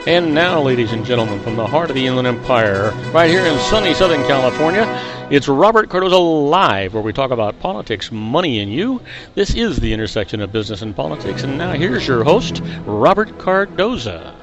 And now, ladies and gentlemen, from the heart of the Inland Empire, right here in sunny Southern California, it's Robert Cardoza Live, where we talk about politics, money, and you. This is the intersection of business and politics. And now here's your host, Robert Cardoza.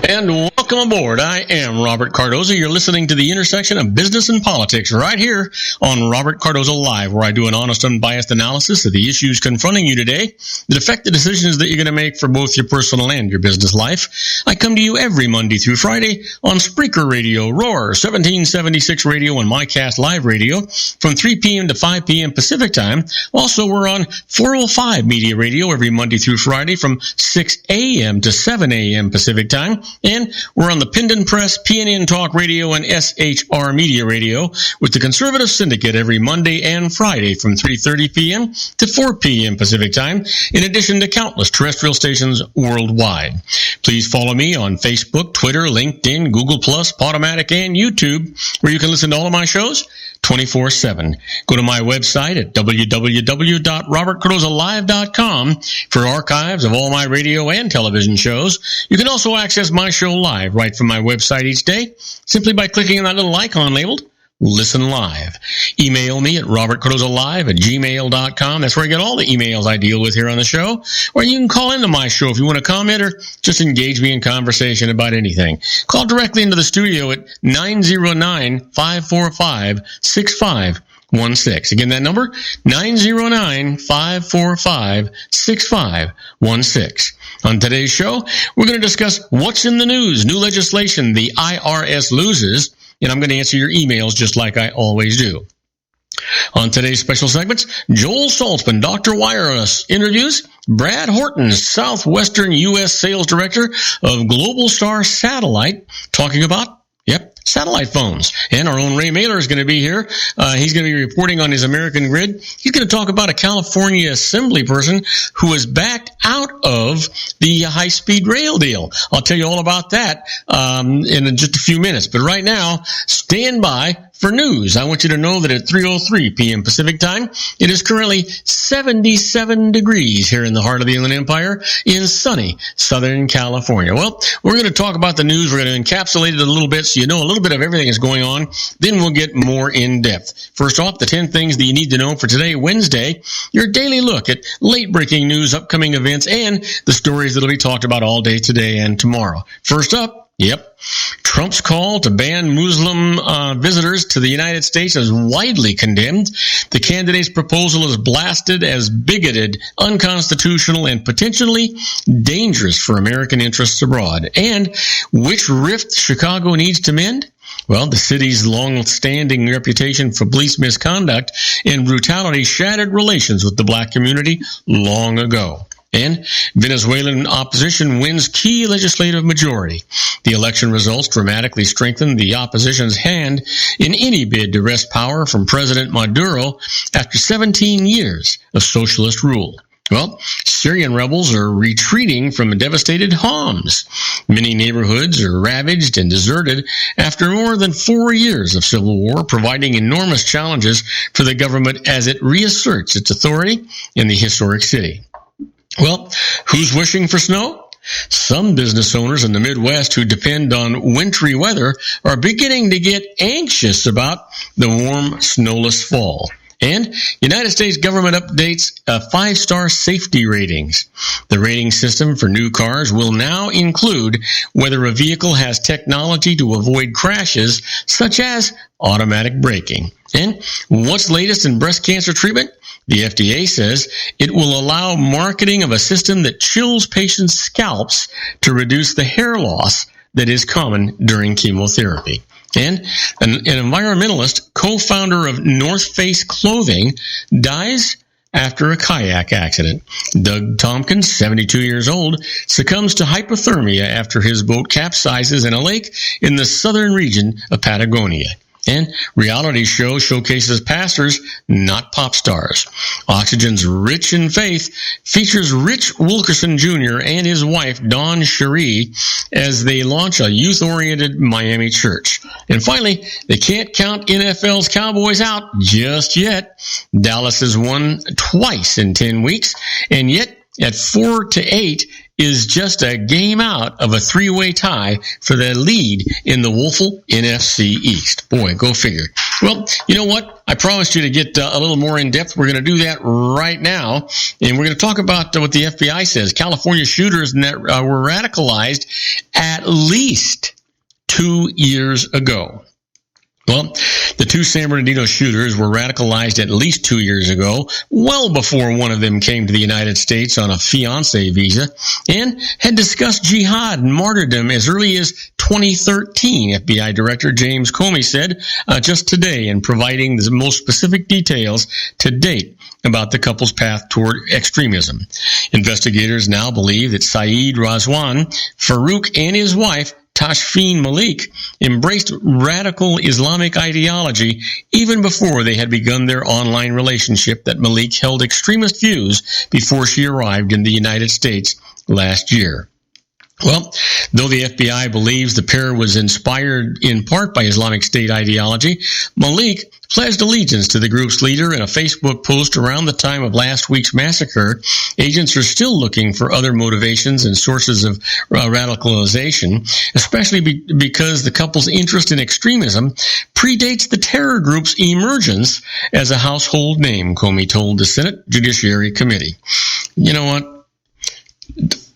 And welcome aboard. I am Robert Cardoza. You're listening to the intersection of business and politics right here on Robert Cardoza Live, where I do an honest, unbiased analysis of the issues confronting you today that affect the decisions that you're going to make for both your personal and your business life. I come to you every Monday through Friday on Spreaker Radio, Roar, 1776 Radio, and MyCast Live Radio from 3 p.m. to 5 p.m. Pacific Time. Also, we're on 405 Media Radio every Monday through Friday from 6 a.m. to 7 a.m. Pacific Time. And we're on the Pindon Press, PNN Talk Radio, and SHR Media Radio with the Conservative Syndicate every Monday and Friday from 3:30 p.m. to 4 p.m. Pacific Time, in addition to countless terrestrial stations worldwide. Please follow me on Facebook, Twitter, LinkedIn, Google+, Podomatic, and YouTube, where you can listen to all of my shows 24/7. Go to my website at www.robertcardozalive.com for archives of all my radio and television shows. You can also access my show live right from my website each day, simply by clicking on that little icon labeled Listen Live. Email me at robertcardozalive@gmail.com. That's where I get all the emails I deal with here on the show. Or you can call into my show if you want to comment or just engage me in conversation about anything. Call directly into the studio at 909-545-6516. Again, that number, 909-545-6516. On today's show, we're going to discuss what's in the news, new legislation the IRS loses, and I'm going to answer your emails just like I always do. On today's special segments, Joel Saltzman, Dr. Wireless, interviews Brad Horton, Southwestern U.S. Sales Director of Global Star Satellite, talking about satellite phones. And our own Ray Mailer is going to be here. He's going to be reporting on his American Grid. He's going to talk about a California Assembly person who has backed out of the high-speed rail deal. I'll tell you all about that in just a few minutes. But right now, stand by for news. I want you to know that at 3:03 p.m. Pacific Time, it is currently 77 degrees here in the heart of the Inland Empire in sunny Southern California. Well, we're going to talk about the news. We're going to encapsulate it a little bit so you know a little bit of everything that's going on. Then we'll get more in depth. First off, the 10 things that you need to know for today, Wednesday, your daily look at late-breaking news, upcoming events, and the stories that will be talked about all day today and tomorrow. First up, Trump's call to ban Muslim visitors to the United States is widely condemned. The candidate's proposal is blasted as bigoted, unconstitutional, and potentially dangerous for American interests abroad. And which rift Chicago needs to mend? Well, the city's long-standing reputation for police misconduct and brutality shattered relations with the black community long ago. And Venezuelan opposition wins key legislative majority. The election results dramatically strengthen the opposition's hand in any bid to wrest power from President Maduro after 17 years of socialist rule. Well, Syrian rebels are retreating from devastated Homs. Many neighborhoods are ravaged and deserted after more than 4 years of civil war, providing enormous challenges for the government as it reasserts its authority in the historic city. Well, who's wishing for snow? Some business owners in the Midwest who depend on wintry weather are beginning to get anxious about the warm, snowless fall. And United States government updates 5-star safety ratings. The rating system for new cars will now include whether a vehicle has technology to avoid crashes, such as automatic braking. And what's latest in breast cancer treatment? The FDA says it will allow marketing of a system that chills patients' scalps to reduce the hair loss that is common during chemotherapy. And an environmentalist, co-founder of North Face Clothing, dies after a kayak accident. Doug Tompkins, 72 years old, succumbs to hypothermia after his boat capsizes in a lake in the southern region of Patagonia. And reality show showcases pastors, not pop stars. Oxygen's Rich in Faith features Rich Wilkerson Jr. and his wife, Dawn Cherie, as they launch a youth-oriented Miami church. And finally, they can't count NFL's Cowboys out just yet. Dallas has won twice in 10 weeks, and yet at 4-8, is just a game out of a three-way tie for the lead in the Woelfel NFC East. Boy, go figure. Well, you know what? I promised you to get a little more in-depth. We're going to do that right now, and we're going to talk about what the FBI says. California shooters that were radicalized at least 2 years ago. Well, the two San Bernardino shooters were radicalized at least 2 years ago, well before one of them came to the United States on a fiancé visa, and had discussed jihad and martyrdom as early as 2013, FBI Director James Comey said just today, in providing the most specific details to date about the couple's path toward extremism. Investigators now believe that Saeed Razwan Farouk and his wife Tashfeen Malik embraced radical Islamic ideology even before they had begun their online relationship, that Malik held extremist views before she arrived in the United States last year. Well, though the FBI believes the pair was inspired in part by Islamic State ideology, Malik pledged allegiance to the group's leader in a Facebook post around the time of last week's massacre. Agents are still looking for other motivations and sources of radicalization, especially because the couple's interest in extremism predates the terror group's emergence as a household name, Comey told the Senate Judiciary Committee. You know what?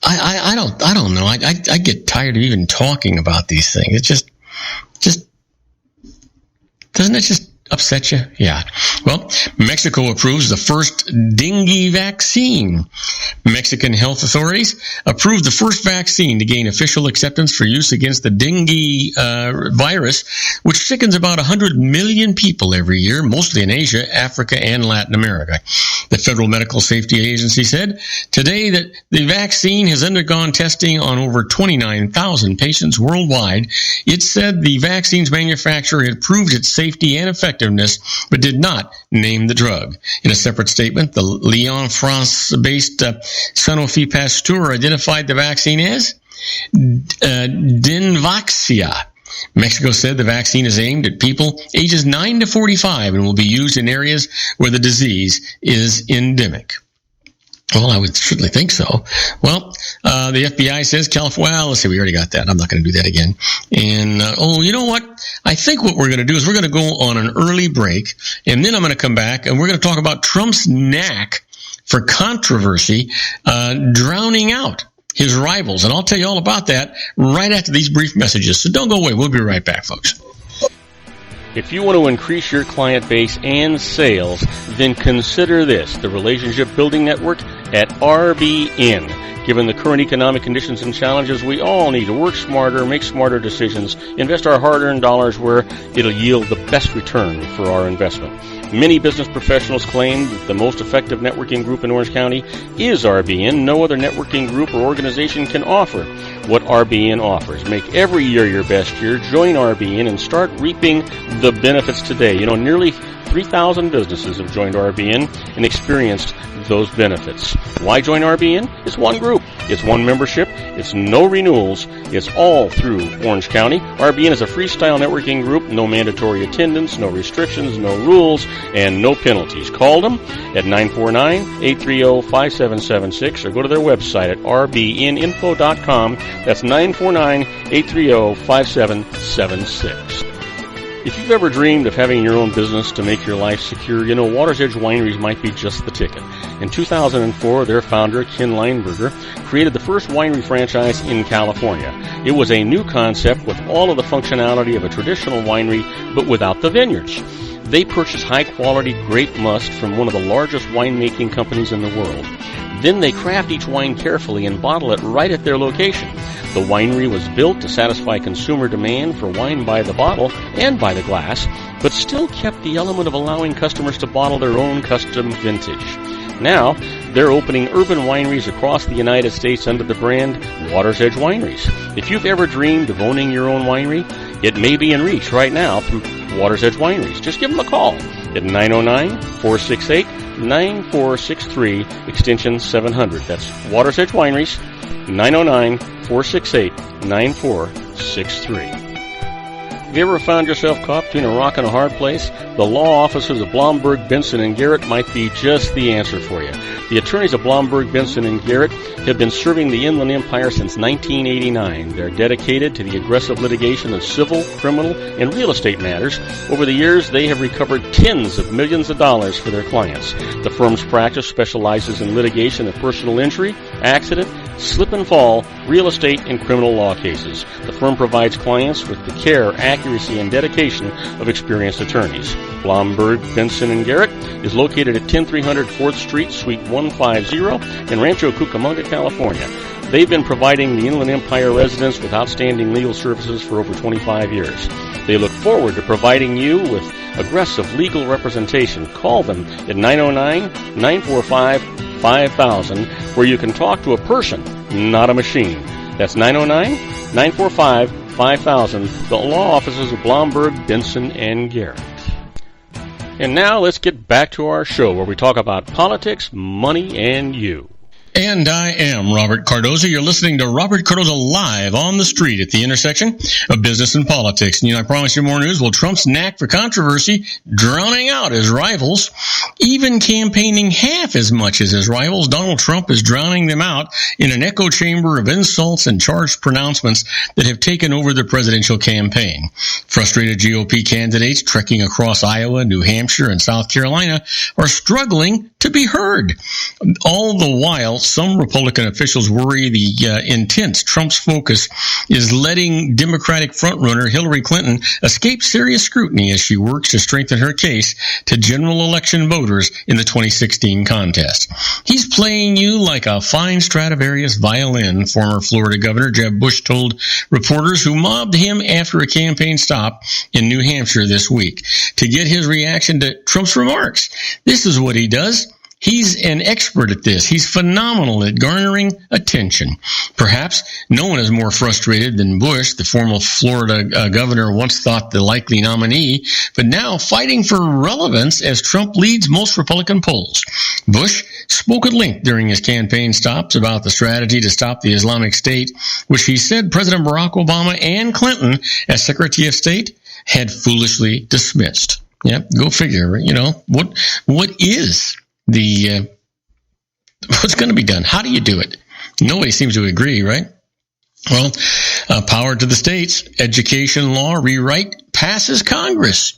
I don't know. I get tired of even talking about these things. It just doesn't it just upset you? Yeah. Well, Mexico approves the first dengue vaccine. Mexican health authorities approved the first vaccine to gain official acceptance for use against the dengue virus, which sickens about 100 million people every year, mostly in Asia, Africa, and Latin America. The Federal Medical Safety Agency said today that the vaccine has undergone testing on over 29,000 patients worldwide. It said the vaccine's manufacturer had proved its safety and effectiveness, but did not name the drug. In a separate statement, the Lyon, France-based Sanofi Pasteur identified the vaccine as Dynvaxia. Mexico said the vaccine is aimed at people ages 9 to 45 and will be used in areas where the disease is endemic. Well, I would certainly think so. Well, the FBI says California, well, let's see, we already got that. I'm not going to do that again. And, you know what? I think what we're going to do is we're going to go on an early break, and then I'm going to come back, and we're going to talk about Trump's knack for controversy, drowning out his rivals. And I'll tell you all about that right after these brief messages. So don't go away. We'll be right back, folks. If you want to increase your client base and sales, then consider this, the Relationship Building Network at RBN. Given the current economic conditions and challenges, we all need to work smarter, make smarter decisions, invest our hard-earned dollars where it'll yield the best return for our investment. Many business professionals claim that the most effective networking group in Orange County is RBN. No other networking group or organization can offer what RBN offers. Make every year your best year. Join RBN and start reaping the benefits today. You know, nearly 3,000 businesses have joined RBN and experienced those benefits. Why join RBN? It's one group. It's one membership. It's no renewals. It's all through Orange County. RBN is a freestyle networking group. No mandatory attendance, no restrictions, no rules, and no penalties. Call them at 949-830-5776 or go to their website at rbninfo.com. That's 949-830-5776. If you've ever dreamed of having your own business to make your life secure, you know Water's Edge Wineries might be just the ticket. In 2004, their founder, Ken Lineberger, created the first winery franchise in California. It was a new concept with all of the functionality of a traditional winery, but without the vineyards. They purchased high-quality grape must from one of the largest winemaking companies in the world. Then they craft each wine carefully and bottle it right at their location. The winery was built to satisfy consumer demand for wine by the bottle and by the glass, but still kept the element of allowing customers to bottle their own custom vintage. Now, they're opening urban wineries across the United States under the brand Water's Edge Wineries. If you've ever dreamed of owning your own winery, it may be in reach right now through Water's Edge Wineries. Just give them a call at 909-468-9463, extension 700. That's Water's Edge Wineries, 909-468-9463. Have you ever found yourself caught between a rock and a hard place? The law offices of Blomberg, Benson, and Garrett might be just the answer for you. The attorneys of Blomberg, Benson, and Garrett have been serving the Inland Empire since 1989. They're dedicated to the aggressive litigation of civil, criminal, and real estate matters. Over the years, they have recovered tens of millions of dollars for their clients. The firm's practice specializes in litigation of personal injury, accident, slip and fall, real estate, and criminal law cases. The firm provides clients with the care, accuracy, and dedication of experienced attorneys. Blomberg, Benson, and Garrett is located at 10300 4th Street, Suite 150 in Rancho Cucamonga, California. They've been providing the Inland Empire residents with outstanding legal services for over 25 years. They look forward to providing you with aggressive legal representation. Call them at 909-945-5000, where you can talk to a person, not a machine. That's 909-945-5000, the law offices of Blomberg, Benson, and Garrett. And now let's get back to our show where we talk about politics, money, and you. And I am Robert Cardoza. You're listening to Robert Cardoza Live on the street at the intersection of business and politics. And I promise you more news. Well, Trump's knack for controversy drowning out his rivals, even campaigning half as much as his rivals. Donald Trump is drowning them out in an echo chamber of insults and charged pronouncements that have taken over the presidential campaign. Frustrated GOP candidates trekking across Iowa, New Hampshire, and South Carolina are struggling to be heard. All the while, some Republican officials worry the intense Trump's focus is letting Democratic frontrunner Hillary Clinton escape serious scrutiny as she works to strengthen her case to general election voters in the 2016 contest. He's playing you like a fine Stradivarius violin, former Florida Governor Jeb Bush told reporters who mobbed him after a campaign stop in New Hampshire this week to get his reaction to Trump's remarks. This is what he does. He's an expert at this. He's phenomenal at garnering attention. Perhaps no one is more frustrated than Bush, the former Florida governor, once thought the likely nominee, but now fighting for relevance as Trump leads most Republican polls. Bush spoke at length during his campaign stops about the strategy to stop the Islamic State, which he said President Barack Obama and Clinton, as Secretary of State, had foolishly dismissed. Yeah, go figure. You know, what is what's going to be done? How do you do it? Nobody seems to agree, right? Well, power to the states. Education law rewrite passes Congress.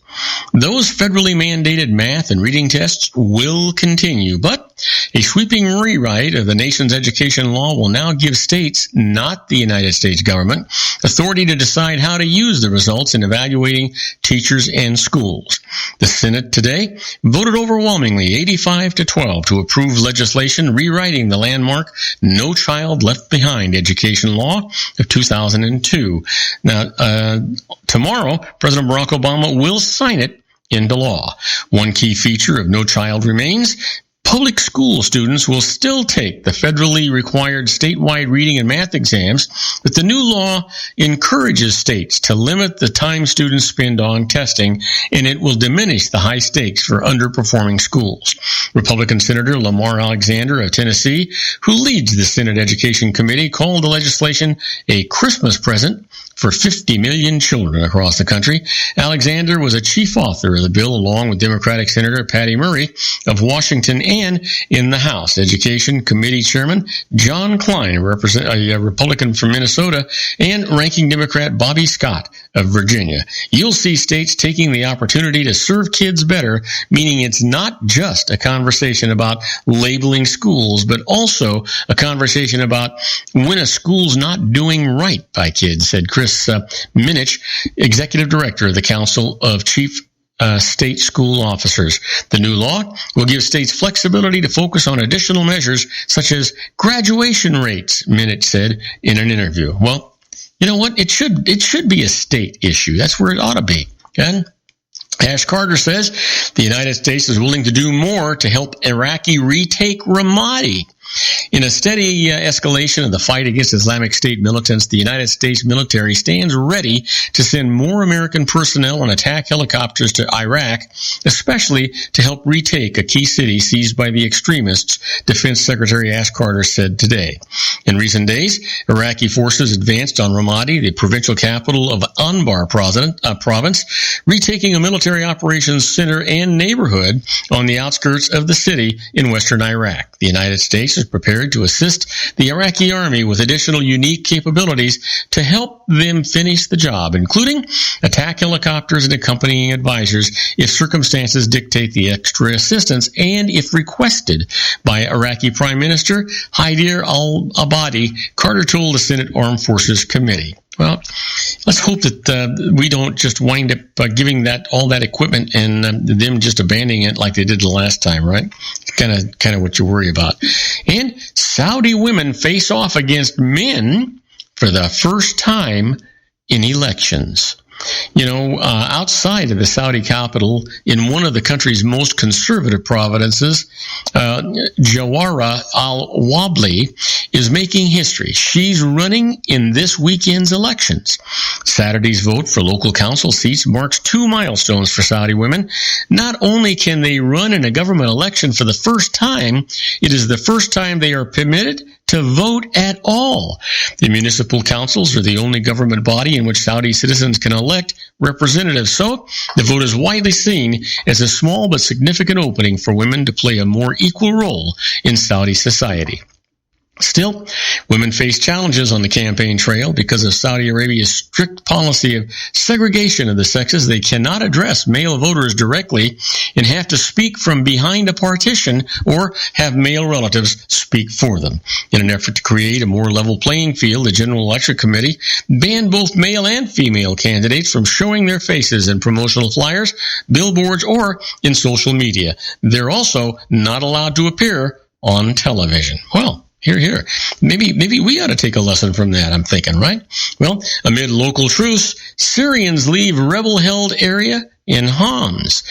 Those federally mandated math and reading tests will continue, but a sweeping rewrite of the nation's education law will now give states, not the United States government, authority to decide how to use the results in evaluating teachers and schools. The Senate today voted overwhelmingly 85-12 to approve legislation rewriting the landmark No Child Left Behind education law of 2002. Now, tomorrow, President Barack Obama will sign it into law. One key feature of No Child remains: public school students will still take the federally required statewide reading and math exams, but the new law encourages states to limit the time students spend on testing, and it will diminish the high stakes for underperforming schools. Republican Senator Lamar Alexander of Tennessee, who leads the Senate Education Committee, called the legislation a Christmas present for 50 million children across the country. Alexander was a chief author of the bill along with Democratic Senator Patty Murray of Washington, and in the House Education Committee Chairman John Klein, a Republican from Minnesota, and Ranking Democrat Bobby Scott of Virginia. You'll see states taking the opportunity to serve kids better, meaning it's not just a conversation about labeling schools, but also a conversation about when a school's not doing right by kids, said Chris Minich, Executive Director of the Council of Chief State School Officers. The new law will give states flexibility to focus on additional measures such as graduation rates, Minich said in an interview. Well, you know what? It should be a state issue. That's where it ought to be. And Ash Carter says the United States is willing to do more to help Iraqi retake Ramadi. In a steady escalation of the fight against Islamic State militants, the United States military stands ready to send more American personnel on attack helicopters to Iraq, especially to help retake a key city seized by the extremists, Defense Secretary Ash Carter said today. In recent days, Iraqi forces advanced on Ramadi, the provincial capital of Anbar province, retaking a military operations center and neighborhood on the outskirts of the city in western Iraq. The United States is prepared to assist the Iraqi army with additional unique capabilities to help them finish the job, including attack helicopters and accompanying advisors if circumstances dictate the extra assistance and if requested by Iraqi Prime Minister Haider al-Abadi, Carter told the Senate Armed Forces Committee. Well, let's hope that we don't just wind up giving all that equipment and them just abandoning it like they did the last time, right? It's kind of what you worry about. And Saudi women face off against men for the first time in elections. Outside of the Saudi capital, in one of the country's most conservative provinces, Jawara al-Wabli is making history. She's running in this weekend's elections. Saturday's vote for local council seats marks 2 milestones for Saudi women. Not only can they run in a government election for the first time, it is the first time they are permitted to vote at all. The municipal councils are the only government body in which Saudi citizens can elect representatives, so the vote is widely seen as a small but significant opening for women to play a more equal role in Saudi society. Still, women face challenges on the campaign trail because of Saudi Arabia's strict policy of segregation of the sexes. They cannot address male voters directly and have to speak from behind a partition or have male relatives speak for them. In an effort to create a more level playing field, the General Election Committee banned both male and female candidates from showing their faces in promotional flyers, billboards, or in social media. They're also not allowed to appear on television. Well, Here. Maybe we ought to take a lesson from that, I'm thinking, right? Well, amid local truce, Syrians leave rebel-held area in Homs.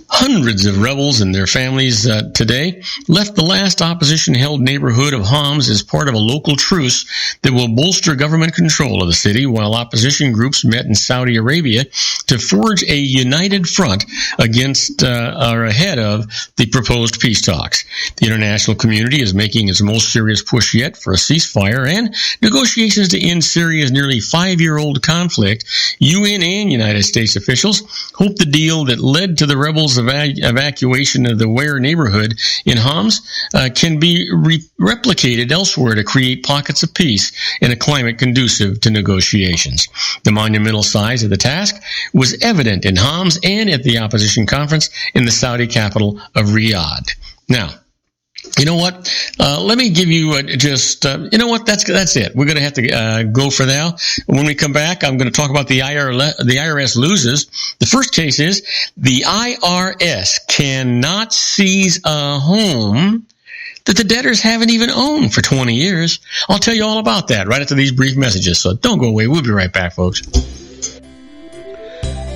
Hundreds of rebels and their families today left the last opposition-held neighborhood of Homs as part of a local truce that will bolster government control of the city, while opposition groups met in Saudi Arabia to forge a united front against or ahead of the proposed peace talks. The international community is making its most serious push yet for a ceasefire and negotiations to end Syria's nearly 5-year-old conflict. UN and United States officials hope the deal that led to the rebels' evacuation of the Ware neighborhood in Homs can be replicated elsewhere to create pockets of peace in a climate conducive to negotiations. The monumental size of the task was evident in Homs and at the opposition conference in the Saudi capital of Riyadh. Now, you know what? Let me give you That's it. We're going to have to go for now. When we come back, I'm going to talk about the IRS loses. The first case is the IRS cannot seize a home that the debtors haven't even owned for 20 years. I'll tell you all about that right after these brief messages, so don't go away. We'll be right back, folks.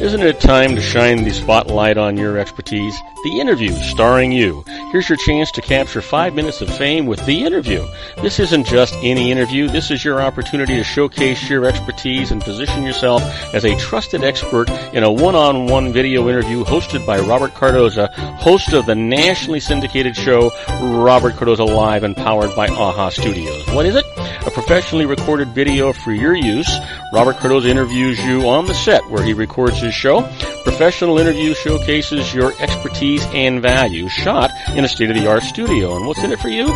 Isn't it time to shine the spotlight on your expertise? The Interview, starring you. Here's your chance to capture 5 minutes of fame with The Interview. This isn't just any interview. This is your opportunity to showcase your expertise and position yourself as a trusted expert in a one-on-one video interview hosted by Robert Cardoza, host of the nationally syndicated show Robert Cardoza Live and powered by AHA Studios. What is it? A professionally recorded video for your use. Robert Cardoza interviews you on the set where he records his show. Professional interview showcases your expertise and value, shot in a state-of-the-art studio. And what's in it for you?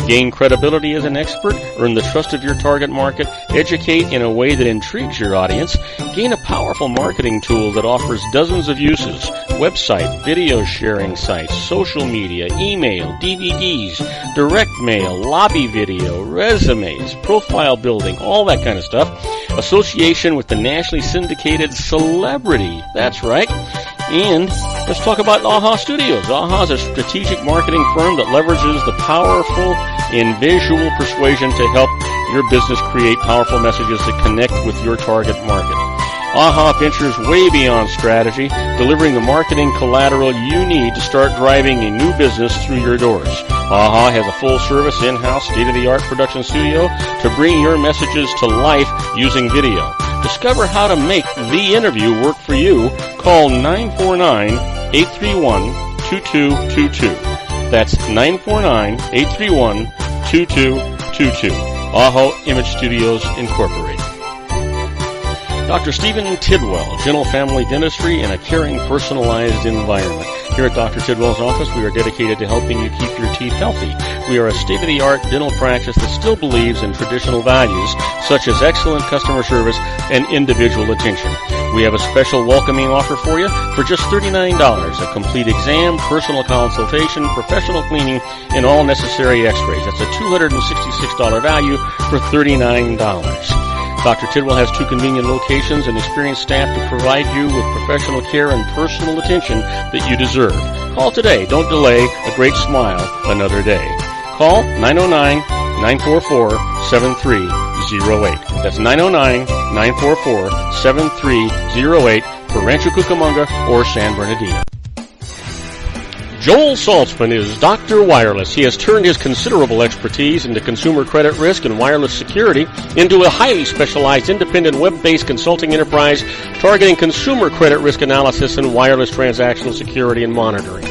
Gain credibility as an expert, earn the trust of your target market, educate in a way that intrigues your audience, gain a powerful marketing tool that offers dozens of uses, website, video sharing sites, social media, email, DVDs, direct mail, lobby video, resumes, profile building, all that kind of stuff. Association with the nationally syndicated celebrity. That's right. And let's talk about AHA Studios. AHA is a strategic marketing firm that leverages the powerful and visual persuasion to help your business create powerful messages that connect with your target market. AHA ventures way beyond strategy, delivering the marketing collateral you need to start driving a new business through your doors. AHA has a full-service, in-house, state-of-the-art production studio to bring your messages to life using video. Discover how to make The Interview work for you. Call 949-831-2222. That's 949-831-2222. Aho Image Studios Incorporated. Dr. Stephen Tidwell, Gentle Family Dentistry in a caring, personalized environment. Here at Dr. Tidwell's office, we are dedicated to helping you keep your teeth healthy. We are a state-of-the-art dental practice that still believes in traditional values, such as excellent customer service and individual attention. We have a special welcoming offer for you for just $39, a complete exam, personal consultation, professional cleaning, and all necessary x-rays. That's a $266 value for $39. Dr. Tidwell has 2 convenient locations and experienced staff to provide you with professional care and personal attention that you deserve. Call today. Don't delay. A great smile another day. Call 909-944-7308. That's 909-944-7308 for Rancho Cucamonga or San Bernardino. Joel Saltzman is Dr. Wireless. He has turned his considerable expertise into consumer credit risk and wireless security into a highly specialized independent web-based consulting enterprise targeting consumer credit risk analysis and wireless transactional security and monitoring.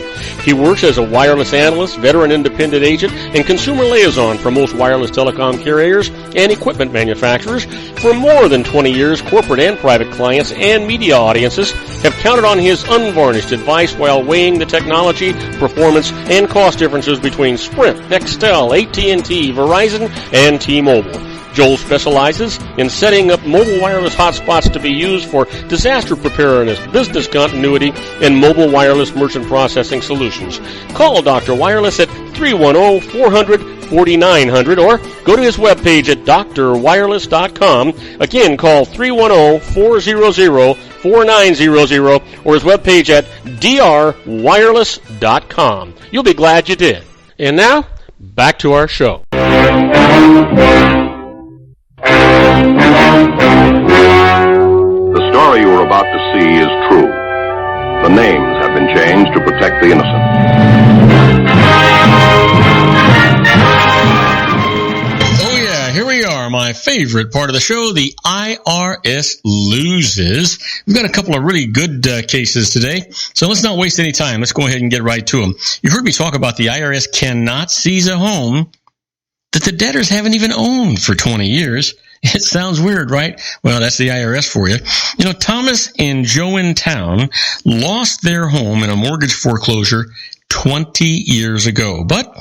He works as a wireless analyst, veteran independent agent, and consumer liaison for most wireless telecom carriers and equipment manufacturers. For more than 20 years, corporate and private clients and media audiences have counted on his unvarnished advice while weighing the technology, performance, and cost differences between Sprint, Nextel, AT&T, Verizon, and T-Mobile. Joel specializes in setting up mobile wireless hotspots to be used for disaster preparedness, business continuity, and mobile wireless merchant processing solutions. Call Dr. Wireless at 310-400-4900 or go to his webpage at drwireless.com. Again, call 310-400-4900 or his webpage at drwireless.com. You'll be glad you did. And now, back to our show. The story you are about to see is true. The names have been changed to protect the innocent. Oh yeah, here we are, my favorite part of the show, the IRS loses. We've got a couple of really good cases today, so let's not waste any time. Let's go ahead and get right to them. You heard me talk about the IRS cannot seize a home that the debtors haven't even owned for 20 years. It sounds weird, right? Well, that's the IRS for you. You know, Thomas and Joan Town lost their home in a mortgage foreclosure 20 years ago. But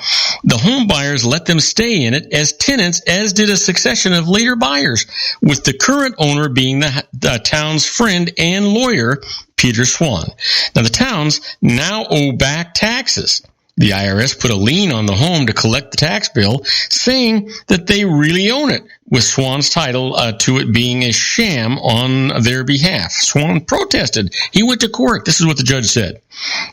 the home buyers let them stay in it as tenants, as did a succession of later buyers, with the current owner being the town's friend and lawyer, Peter Swan. Now, the towns now owe back taxes. The IRS put a lien on the home to collect the tax bill, saying that they really own it, with Swan's title to it being a sham on their behalf. Swan protested. He went to court. This is what the judge said.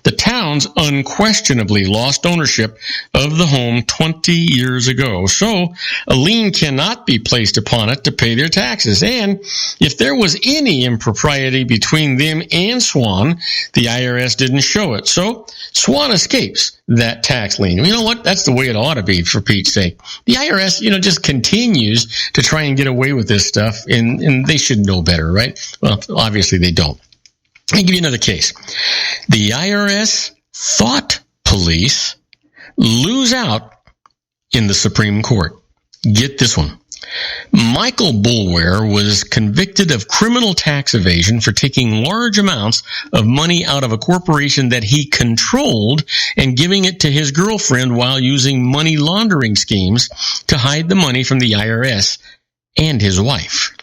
The towns unquestionably lost ownership of the home 20 years ago, so a lien cannot be placed upon it to pay their taxes. And if there was any impropriety between them and Swan, the IRS didn't show it. So Swan escapes that tax lien. You know what? That's the way it ought to be, for Pete's sake. The IRS, just continues to try and get away with this stuff, and they should know better, right? Well, obviously they don't. Let me give you another case. The IRS thought police lose out in the Supreme Court. Get this one. Michael Boulware was convicted of criminal tax evasion for taking large amounts of money out of a corporation that he controlled and giving it to his girlfriend while using money laundering schemes to hide the money from the IRS and his wife.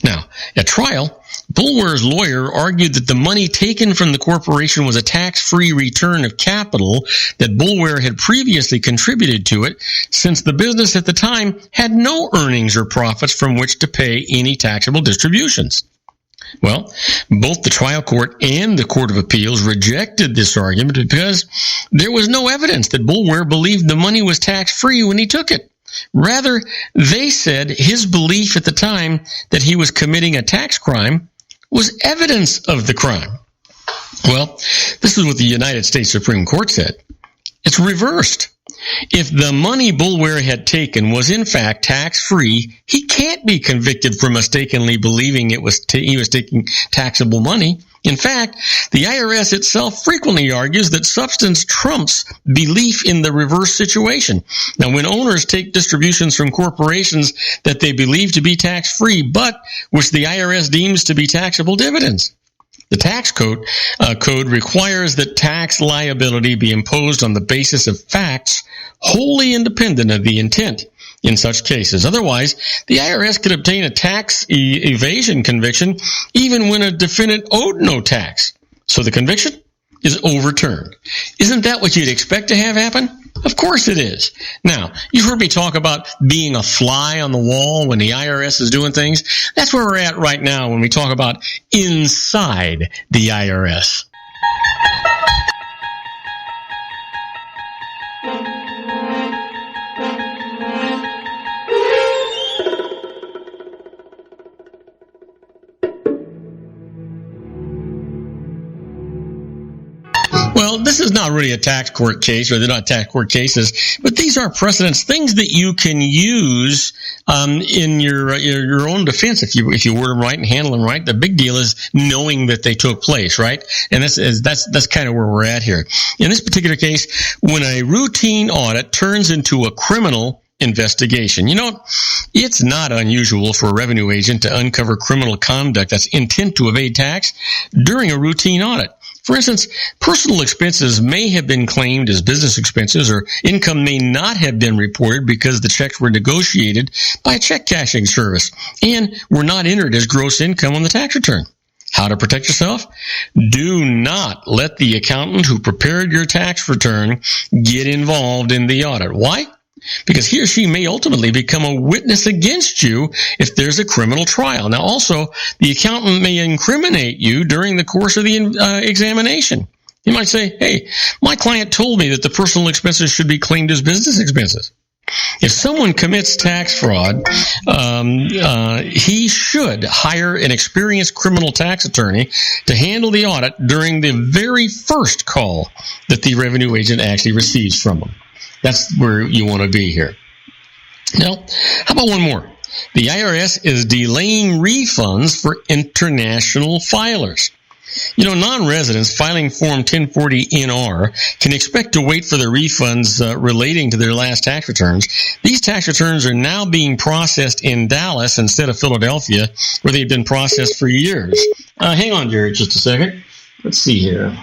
Now, at trial, Boulware's lawyer argued that the money taken from the corporation was a tax-free return of capital that Boulware had previously contributed to it, since the business at the time had no earnings or profits from which to pay any taxable distributions. Well, both the trial court and the Court of Appeals rejected this argument because there was no evidence that Boulware believed the money was tax-free when he took it. Rather, they said his belief at the time that he was committing a tax crime was evidence of the crime. Well, this is what the United States Supreme Court said. It's reversed. If the money Boulware had taken was in fact tax-free, he can't be convicted for mistakenly believing he was taking taxable money. In fact, the IRS itself frequently argues that substance trumps belief in the reverse situation. Now, when owners take distributions from corporations that they believe to be tax-free, but which the IRS deems to be taxable dividends, the tax code requires that tax liability be imposed on the basis of facts wholly independent of the intent in such cases. Otherwise, the IRS could obtain a tax evasion conviction even when a defendant owed no tax. So the conviction is overturned. Isn't that what you'd expect to have happen? Of course it is. Now, you've heard me talk about being a fly on the wall when the IRS is doing things. That's where we're at right now when we talk about inside the IRS. Well, this is not really a tax court case, or they're not tax court cases, but these are precedents, things that you can use in your own defense if you word them right and handle them right. The big deal is knowing that they took place, right? And that's kind of where we're at here. In this particular case, when a routine audit turns into a criminal investigation. It's not unusual for a revenue agent to uncover criminal conduct that's intent to evade tax during a routine audit. For instance, personal expenses may have been claimed as business expenses, or income may not have been reported because the checks were negotiated by a check cashing service and were not entered as gross income on the tax return. How to protect yourself? Do not let the accountant who prepared your tax return get involved in the audit. Why? Because he or she may ultimately become a witness against you if there's a criminal trial. Now, also, the accountant may incriminate you during the course of the examination. You might say, hey, my client told me that the personal expenses should be claimed as business expenses. If someone commits tax fraud, he should hire an experienced criminal tax attorney to handle the audit during the very first call that the revenue agent actually receives from them. That's where you want to be here. Now, how about one more? The IRS is delaying refunds for international filers. Non-residents filing Form 1040-NR can expect to wait for their refunds relating to their last tax returns. These tax returns are now being processed in Dallas instead of Philadelphia, where they've been processed for years. Hang on, Jared, just a second. Let's see here.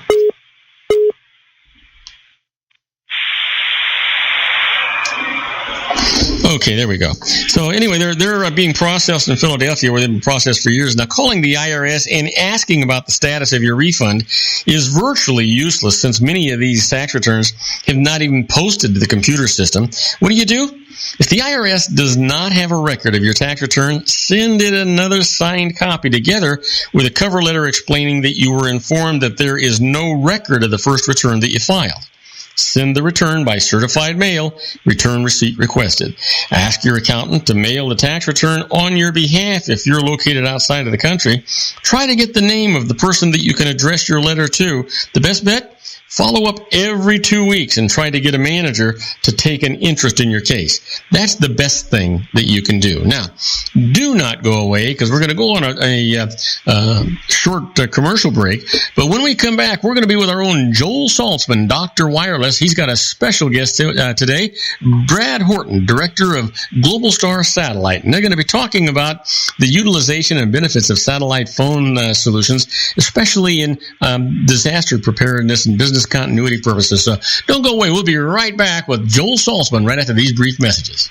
Okay, there we go. So anyway, they're being processed in Philadelphia, where they've been processed for years. Now, calling the IRS and asking about the status of your refund is virtually useless, since many of these tax returns have not even posted to the computer system. What do? If the IRS does not have a record of your tax return, send it another signed copy together with a cover letter explaining that you were informed that there is no record of the first return that you filed. Send the return by certified mail, return receipt requested. Ask your accountant to mail the tax return on your behalf if you're located outside of the country. Try to get the name of the person that you can address your letter to. The best bet? Follow up every 2 weeks and try to get a manager to take an interest in your case. That's the best thing that you can do. Now, do not go away, because we're going to go on a short commercial break. But when we come back, we're going to be with our own Joel Saltzman, Dr. Wireless. He's got a special guest today, Brad Horton, Director of Global Star Satellite. And they're going to be talking about the utilization and benefits of satellite phone solutions, especially in disaster preparedness and business continuity purposes. So don't go away. We'll be right back with Joel Saltzman right after these brief messages.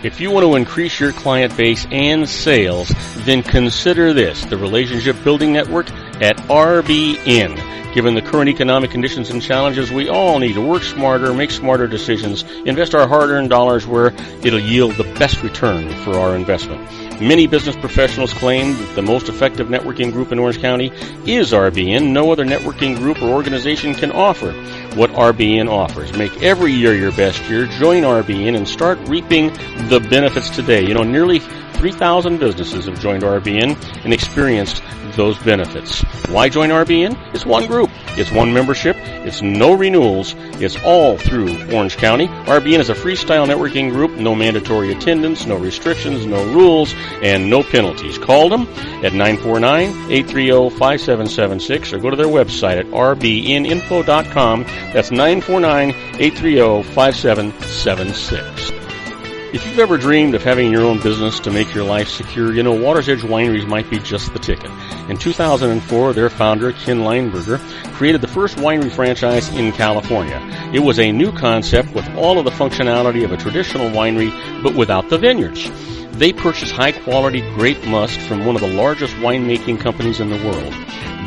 If you want to increase your client base and sales, then consider this, the Relationship Building Network at RBN. Given the current economic conditions and challenges, we all need to work smarter, make smarter decisions, invest our hard-earned dollars where it'll yield the best return for our investment. Many business professionals claim that the most effective networking group in Orange County is RBN. No other networking group or organization can offer what RBN offers. Make every year your best year. Join RBN and start reaping the benefits today. Nearly 3,000 businesses have joined RBN and experienced those benefits. Why join RBN? It's one group. It's one membership. It's no renewals. It's all through Orange County. RBN is a freestyle networking group. No mandatory attendance, no restrictions, no rules, and no penalties. Call them at 949-830-5776 or go to their website at rbninfo.com. That's 949-830-5776. If you've ever dreamed of having your own business to make your life secure, you know Water's Edge Wineries might be just the ticket. In 2004, their founder, Ken Leinberger, created the first winery franchise in California. It was a new concept with all of the functionality of a traditional winery, but without the vineyards. They purchase high-quality grape must from one of the largest winemaking companies in the world.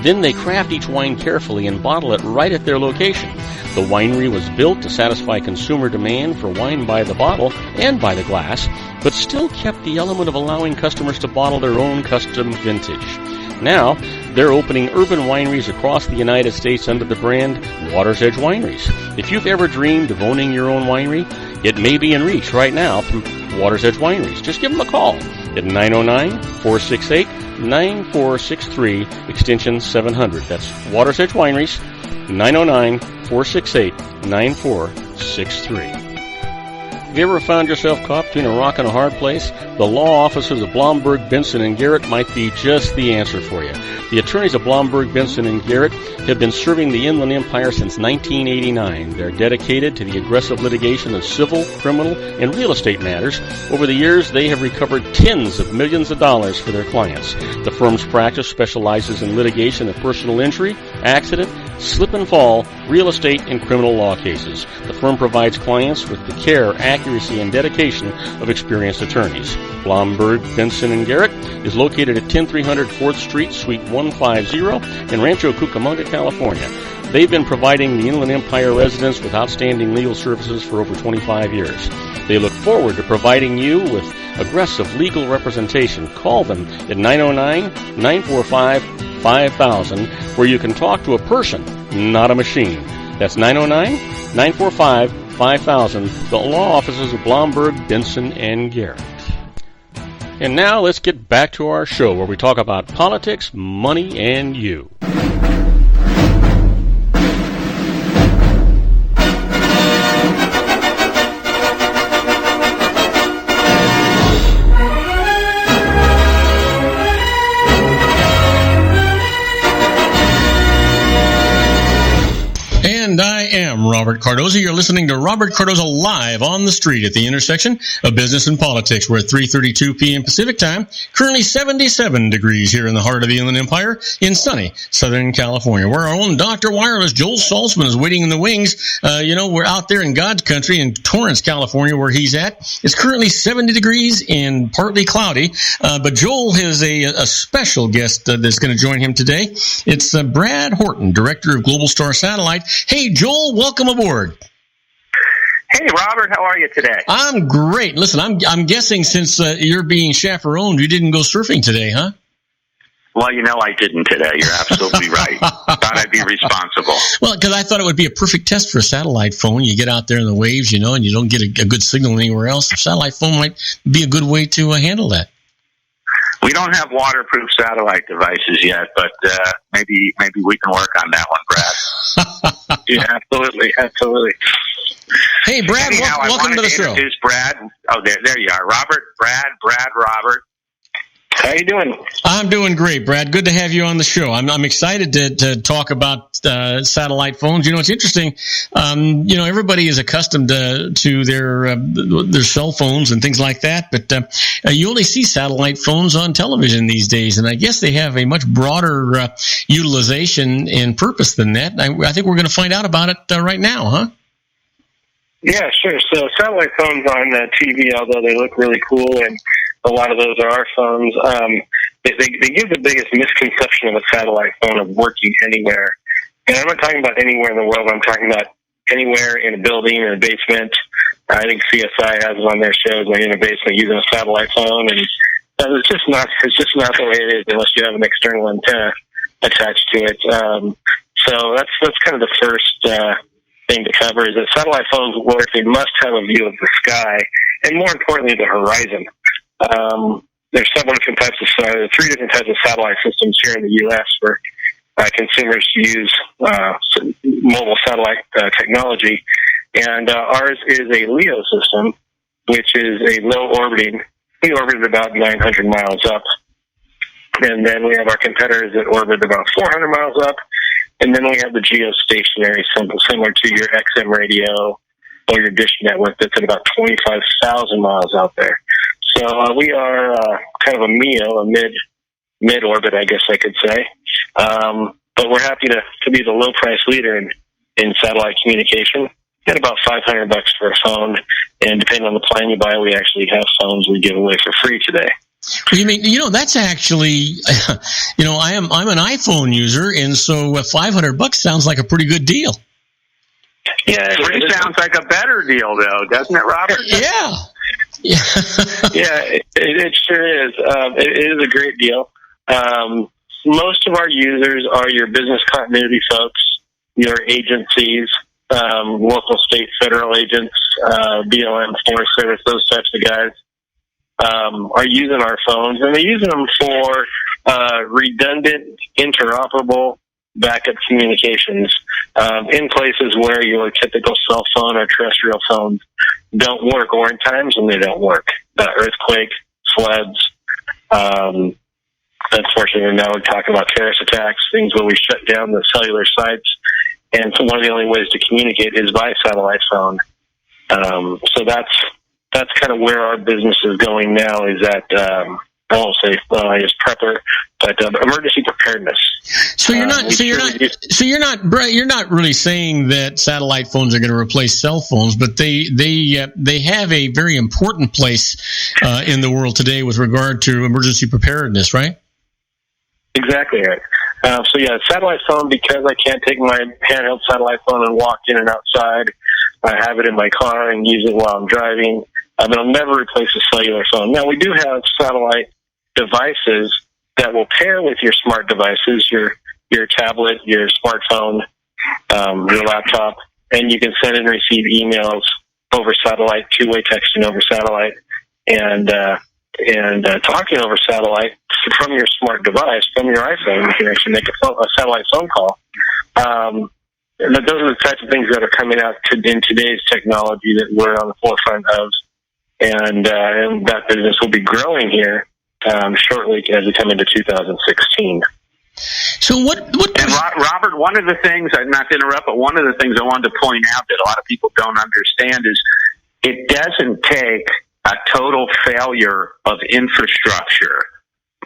Then they craft each wine carefully and bottle it right at their location. The winery was built to satisfy consumer demand for wine by the bottle and by the glass, but still kept the element of allowing customers to bottle their own custom vintage. Now, they're opening urban wineries across the United States under the brand Water's Edge Wineries. If you've ever dreamed of owning your own winery, it may be in reach right now through Water's Edge Wineries. Just give them a call at 909-468-9463, extension 700. That's Water's Edge Wineries, 909-468-9463. Have you ever found yourself caught between a rock and a hard place? The law offices of Blomberg, Benson, and Garrett might be just the answer for you. The attorneys of Blomberg, Benson, and Garrett have been serving the Inland Empire since 1989. They're dedicated to the aggressive litigation of civil, criminal, and real estate matters. Over the years, they have recovered tens of millions of dollars for their clients. The firm's practice specializes in litigation of personal injury, accident, slip and fall, real estate, and criminal law cases. The firm provides clients with the care, accuracy, and dedication of experienced attorneys. Blomberg, Benson, and Garrett is located at 10300 4th Street, Suite 150 in Rancho Cucamonga, California. They've been providing the Inland Empire residents with outstanding legal services for over 25 years. They look forward to providing you with aggressive legal representation. Call them at 909-945-5000, where you can talk to a person, not a machine. That's 909-945-5000, the law offices of Blomberg, Benson, and Garrett. And now let's get back to our show where we talk about politics, money, and you. And I am Robert Cardoza. You're listening to Robert Cardoza Live on the Street at the intersection of business and politics. We're at 3:32 p.m. Pacific Time, currently 77 degrees here in the heart of the Inland Empire in sunny Southern California, where our own Dr. Wireless Joel Saltzman is waiting in the wings. We're out there in God's country in Torrance, California, where he's at. It's currently 70 degrees and partly cloudy, but Joel has a special guest that's going to join him today. It's Brad Horton, Director of Global Star Satellite. Hey, Joel, welcome aboard. Hey, Robert, how are you today? I'm great. Listen, I'm guessing since you're being chaperoned, you didn't go surfing today, huh? Well, I didn't today. You're absolutely right. Thought I'd be responsible. Well, because I thought it would be a perfect test for a satellite phone. You get out there in the waves, and you don't get a good signal anywhere else. A satellite phone might be a good way to handle that. We don't have waterproof satellite devices yet, but maybe we can work on that one, Brad. Yeah, absolutely. Hey, Brad, welcome to the show. Brad. Oh, there you are, Robert. Brad, Robert. How you doing? I'm doing great, Brad. Good to have you on the show. I'm excited to talk about satellite phones. It's interesting. Everybody is accustomed to their cell phones and things like that, but you only see satellite phones on television these days, and I guess they have a much broader utilization and purpose than that. I think we're going to find out about it right now, huh? Yeah, sure. So satellite phones on TV, although they look really cool, and a lot of those are our phones, they give the biggest misconception of a satellite phone of working anywhere. And I'm not talking about anywhere in the world. I'm talking about anywhere in a building, in a basement. I think CSI has it on their shows, like in a basement using a satellite phone, and it's just not the way it is unless you have an external antenna attached to it. So that's kind of the first thing to cover, is that satellite phones work. They must have a view of the sky, and more importantly, the horizon. There's three different types of satellite systems here in the U.S. for consumers to use mobile satellite technology. And ours is a LEO system, which is a low orbiting. We orbit about 900 miles up. And then we have our competitors that orbit about 400 miles up. And then we have the geostationary, similar to your XM radio or your dish network, that's at about 25,000 miles out there. So we are kind of a MEO, a mid-orbit, I guess I could say. But we're happy to be the low-price leader in satellite communication. At about $500 for a phone, and depending on the plan you buy, we actually have phones we give away for free today. You mean, that's actually, I'm an iPhone user, and so $500 sounds like a pretty good deal. Yeah, it sounds like a better deal, though, doesn't it, Robert? Yeah. Yeah, it sure is. It is a great deal. Most of our users are your business continuity folks, your agencies, local, state, federal agents, BLM, Forest Service, those types of guys. Are using our phones, and they're using them for redundant, interoperable backup communications in places where your typical cell phone or terrestrial phones don't work, or in times when they don't work. Earthquake, floods. Unfortunately, now we're talking about terrorist attacks, things where we shut down the cellular sites, and so one of the only ways to communicate is by satellite phone. So that's kind of where our business is going now, is that, I won't say, I guess prepper, but emergency preparedness. So you're not really saying that satellite phones are going to replace cell phones, but they have a very important place in the world today with regard to emergency preparedness, right? Exactly right. Satellite phone, because I can't take my handheld satellite phone and walk in and outside. I have it in my car and use it while I'm driving. It'll never replace a cellular phone. Now, we do have satellite devices that will pair with your smart devices, your tablet, your smartphone, your laptop, and you can send and receive emails over satellite, two-way texting over satellite, and talking over satellite from your smart device, from your iPhone. You can actually make a satellite phone call. And those are the types of things that are coming out in today's technology that we're on the forefront of, and that business will be growing here shortly as we come into 2016. So what? And Robert, one of the things, not to interrupt, but one of the things I wanted to point out that a lot of people don't understand is it doesn't take a total failure of infrastructure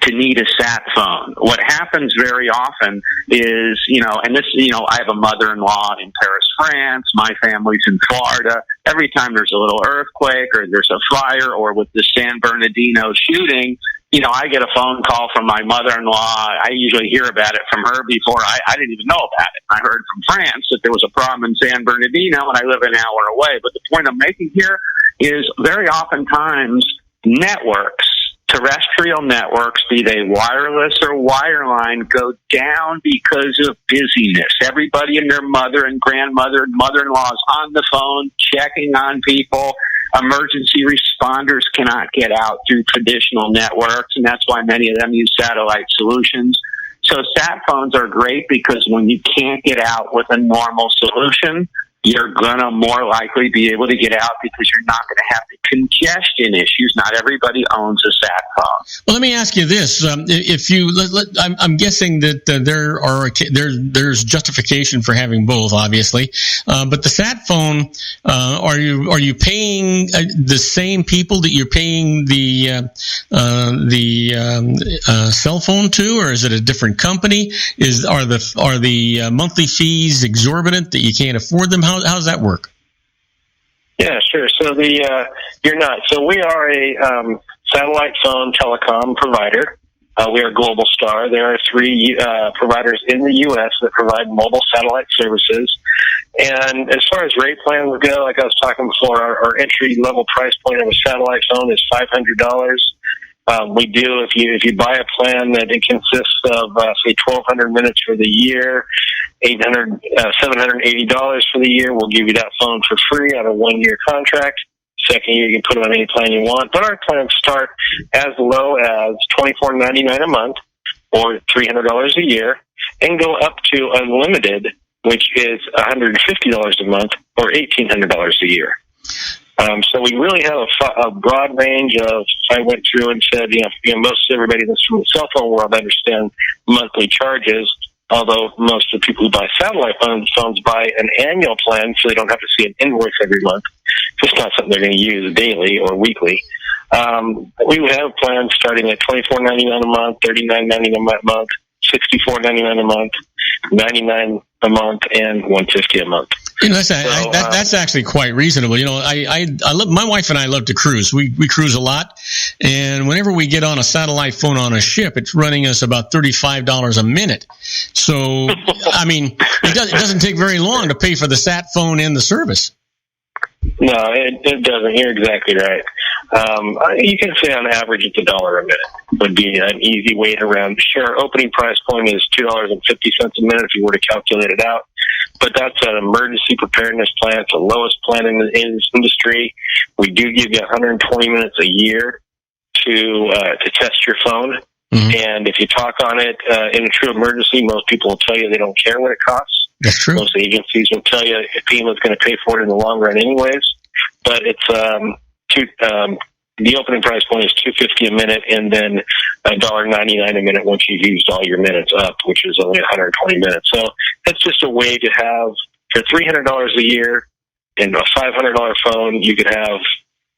to need a sat phone. What happens very often is, I have a mother-in-law in Paris, France. My family's in Florida. Every time there's a little earthquake or there's a fire, or with the San Bernardino shooting, I get a phone call from my mother-in-law. I usually hear about it from her before I didn't even know about it. I heard from France that there was a problem in San Bernardino, and I live an hour away. But the point I'm making here is very oftentimes networks, terrestrial networks, be they wireless or wireline, go down because of busyness. Everybody and their mother and grandmother and mother-in-law is on the phone checking on people. Emergency responders cannot get out through traditional networks, and that's why many of them use satellite solutions. So sat phones are great because when you can't get out with a normal solution, you're going to more likely be able to get out because you're not going to have the congestion issues. Not everybody owns a sat phone. Well, let me ask you this: I'm guessing that there's justification for having both, obviously. But the sat phone, are you paying the same people that you're paying the cell phone to, or is it a different company? Are the monthly fees exorbitant that you can't afford them? How does that work? Yeah, sure. So you're not. So we are a satellite phone telecom provider. We are Global Star. There are 3 providers in the U.S. that provide mobile satellite services. And as far as rate plans go, like I was talking before, our entry level price point of a satellite phone is $500. We do, if you buy a plan that it consists of, say, 1,200 minutes for the year, $780 for the year, we'll give you that phone for free on a 1-year contract. Second year, you can put it on any plan you want. But our plans start as low as $24.99 a month, or $300 a year. and go up to unlimited, which is $150 a month or $1,800 a year. So we really have a broad range of, I went through and said, most everybody that's from the cell phone world understand monthly charges, although most of the people who buy satellite phones buy an annual plan so they don't have to see an invoice every month. It's not something they're going to use daily or weekly. We would have plans starting at $24.99 a month, $39.99 a month, $64.99 a month, $99 a month, and $150 a month. That's actually quite reasonable. I love, my wife and I love to cruise. We cruise a lot, and whenever we get on a satellite phone on a ship, it's running us about $35 a minute. So, I mean, it doesn't take very long to pay for the sat phone and the service. No, it doesn't. You're exactly right. You can say on average it's $1 a minute would be an easy way to round. Sure, our opening price point is $2.50 a minute if you were to calculate it out. But that's an emergency preparedness plan. It's the lowest plan in this industry. We do give you 120 minutes a year to test your phone. Mm-hmm. And if you talk on it in a true emergency, most people will tell you they don't care what it costs. That's true. Most agencies will tell you FEMA's going to pay for it in the long run anyways. But it's the opening price point is $2.50 a minute, and then $1.99 a minute once you've used all your minutes up, which is only 120 minutes. So that's just a way to have, for $300 a year and a $500 phone, you could have,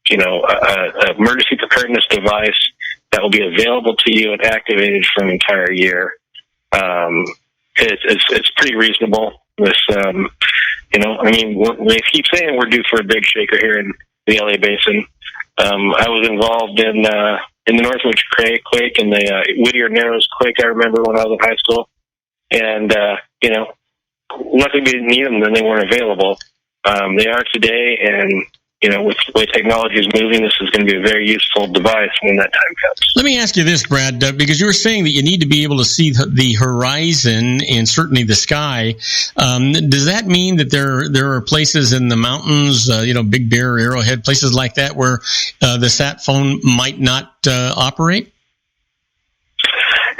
a emergency preparedness device that will be available to you and activated for an entire year. It's pretty reasonable. This, we keep saying we're due for a big shaker here in the LA Basin. I was involved in the Northridge quake and the Whittier Narrows quake. I remember when I was in high school, and luckily we didn't need them, then they weren't available. They are today, and with the way technology is moving, this is going to be a very useful device when that time comes. Let me ask you this, Brad, because you were saying that you need to be able to see the horizon and certainly the sky. Does that mean that there are places in the mountains, Big Bear, Arrowhead, places like that where the sat phone might not operate?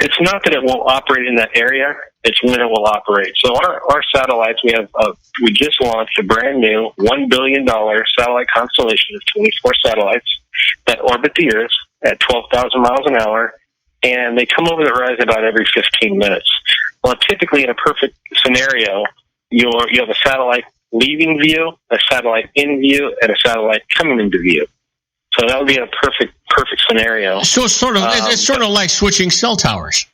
It's not that it won't operate in that area. It's when it will operate. So our satellites, we just launched a brand new $1 billion satellite constellation of 24 satellites that orbit the Earth at 12,000 miles an hour, and they come over the horizon about every 15 minutes. Well, typically in a perfect scenario, you have a satellite leaving view, a satellite in view, and a satellite coming into view. So that would be a perfect scenario. So it's sort of like switching cell towers.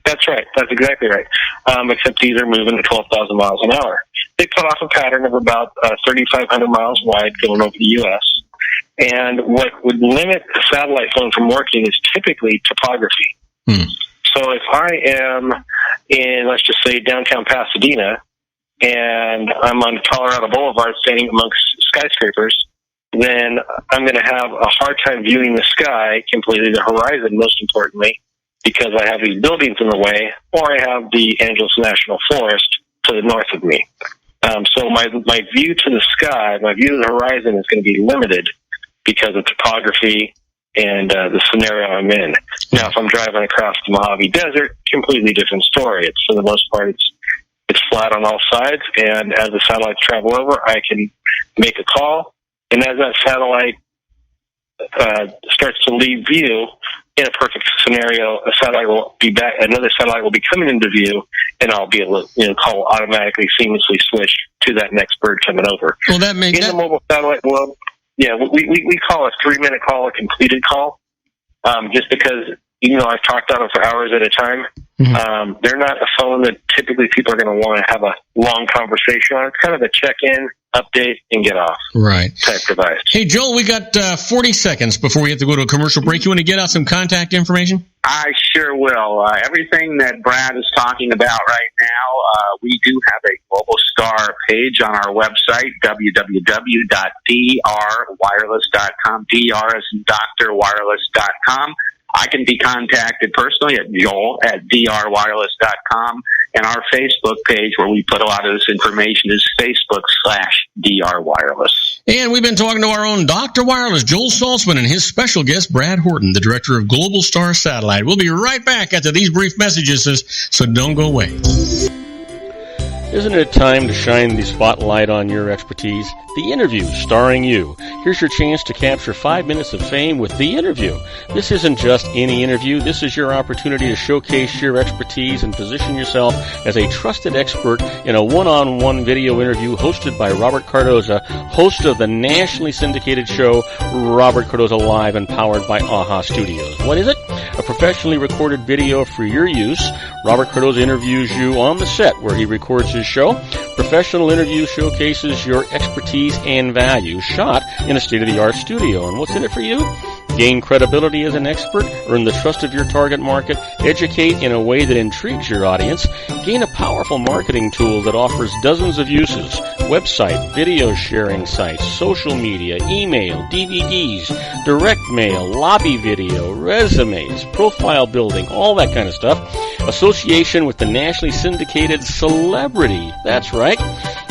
That's right. That's exactly right. Except these are moving at 12,000 miles an hour. They put off a pattern of about 3,500 miles wide going over the U.S. And what would limit a satellite phone from working is typically topography. So if I am in, let's just say, downtown Pasadena, and I'm on Colorado Boulevard standing amongst skyscrapers, then I'm going to have a hard time viewing the sky, completely the horizon, most importantly, because I have these buildings in the way, or I have the Angeles National Forest to the north of me. So my view to the sky, my view to the horizon is going to be limited because of topography and the scenario I'm in. Now, if I'm driving across the Mojave Desert, completely different story. It's, for the most part, it's flat on all sides, and as the satellites travel over, I can make a call, and as that satellite starts to leave view, in a perfect scenario, another satellite will be coming into view, and I'll be able to, call automatically seamlessly switch to that next bird coming over. Well, that makes the mobile satellite world. Yeah, we call a 3-minute call a completed call, just because I've talked on them for hours at a time. Mm-hmm. They're not a phone that typically people are going to want to have a long conversation on. It's kind of a check-in, update, and get off type device. Hey, Joel, we got 40 seconds before we have to go to a commercial break. You want to get out some contact information? I sure will. Everything that Brad is talking about right now, we do have a Global Star page on our website, www.drwireless.com, DR as in Dr. Wireless.com. I can be contacted personally at joel@drwireless.com, and our Facebook page where we put a lot of this information is Facebook/drwireless. And we've been talking to our own Dr. Wireless, Joel Saltzman, and his special guest, Brad Horton, the director of Global Star Satellite. We'll be right back after these brief messages, so don't go away. Isn't it time to shine the spotlight on your expertise? The Interview, starring you. Here's your chance to capture 5 minutes of fame with The Interview. This isn't just any interview. This is your opportunity to showcase your expertise and position yourself as a trusted expert in a one-on-one video interview hosted by Robert Cardoza, host of the nationally syndicated show Robert Cardoza Live and powered by AHA Studios. What is it? A professionally recorded video for your use. Robert Cardoza interviews you on the set where he records his show. Professional interview showcases your expertise and value, shot in a state-of-the-art studio. And what's in it for you? Gain credibility as an expert, earn the trust of your target market, educate in a way that intrigues your audience, gain a powerful marketing tool that offers dozens of uses, website, video sharing sites, social media, email, DVDs, direct mail, lobby video, resumes, profile building, all that kind of stuff. Association with the nationally syndicated celebrity. That's right.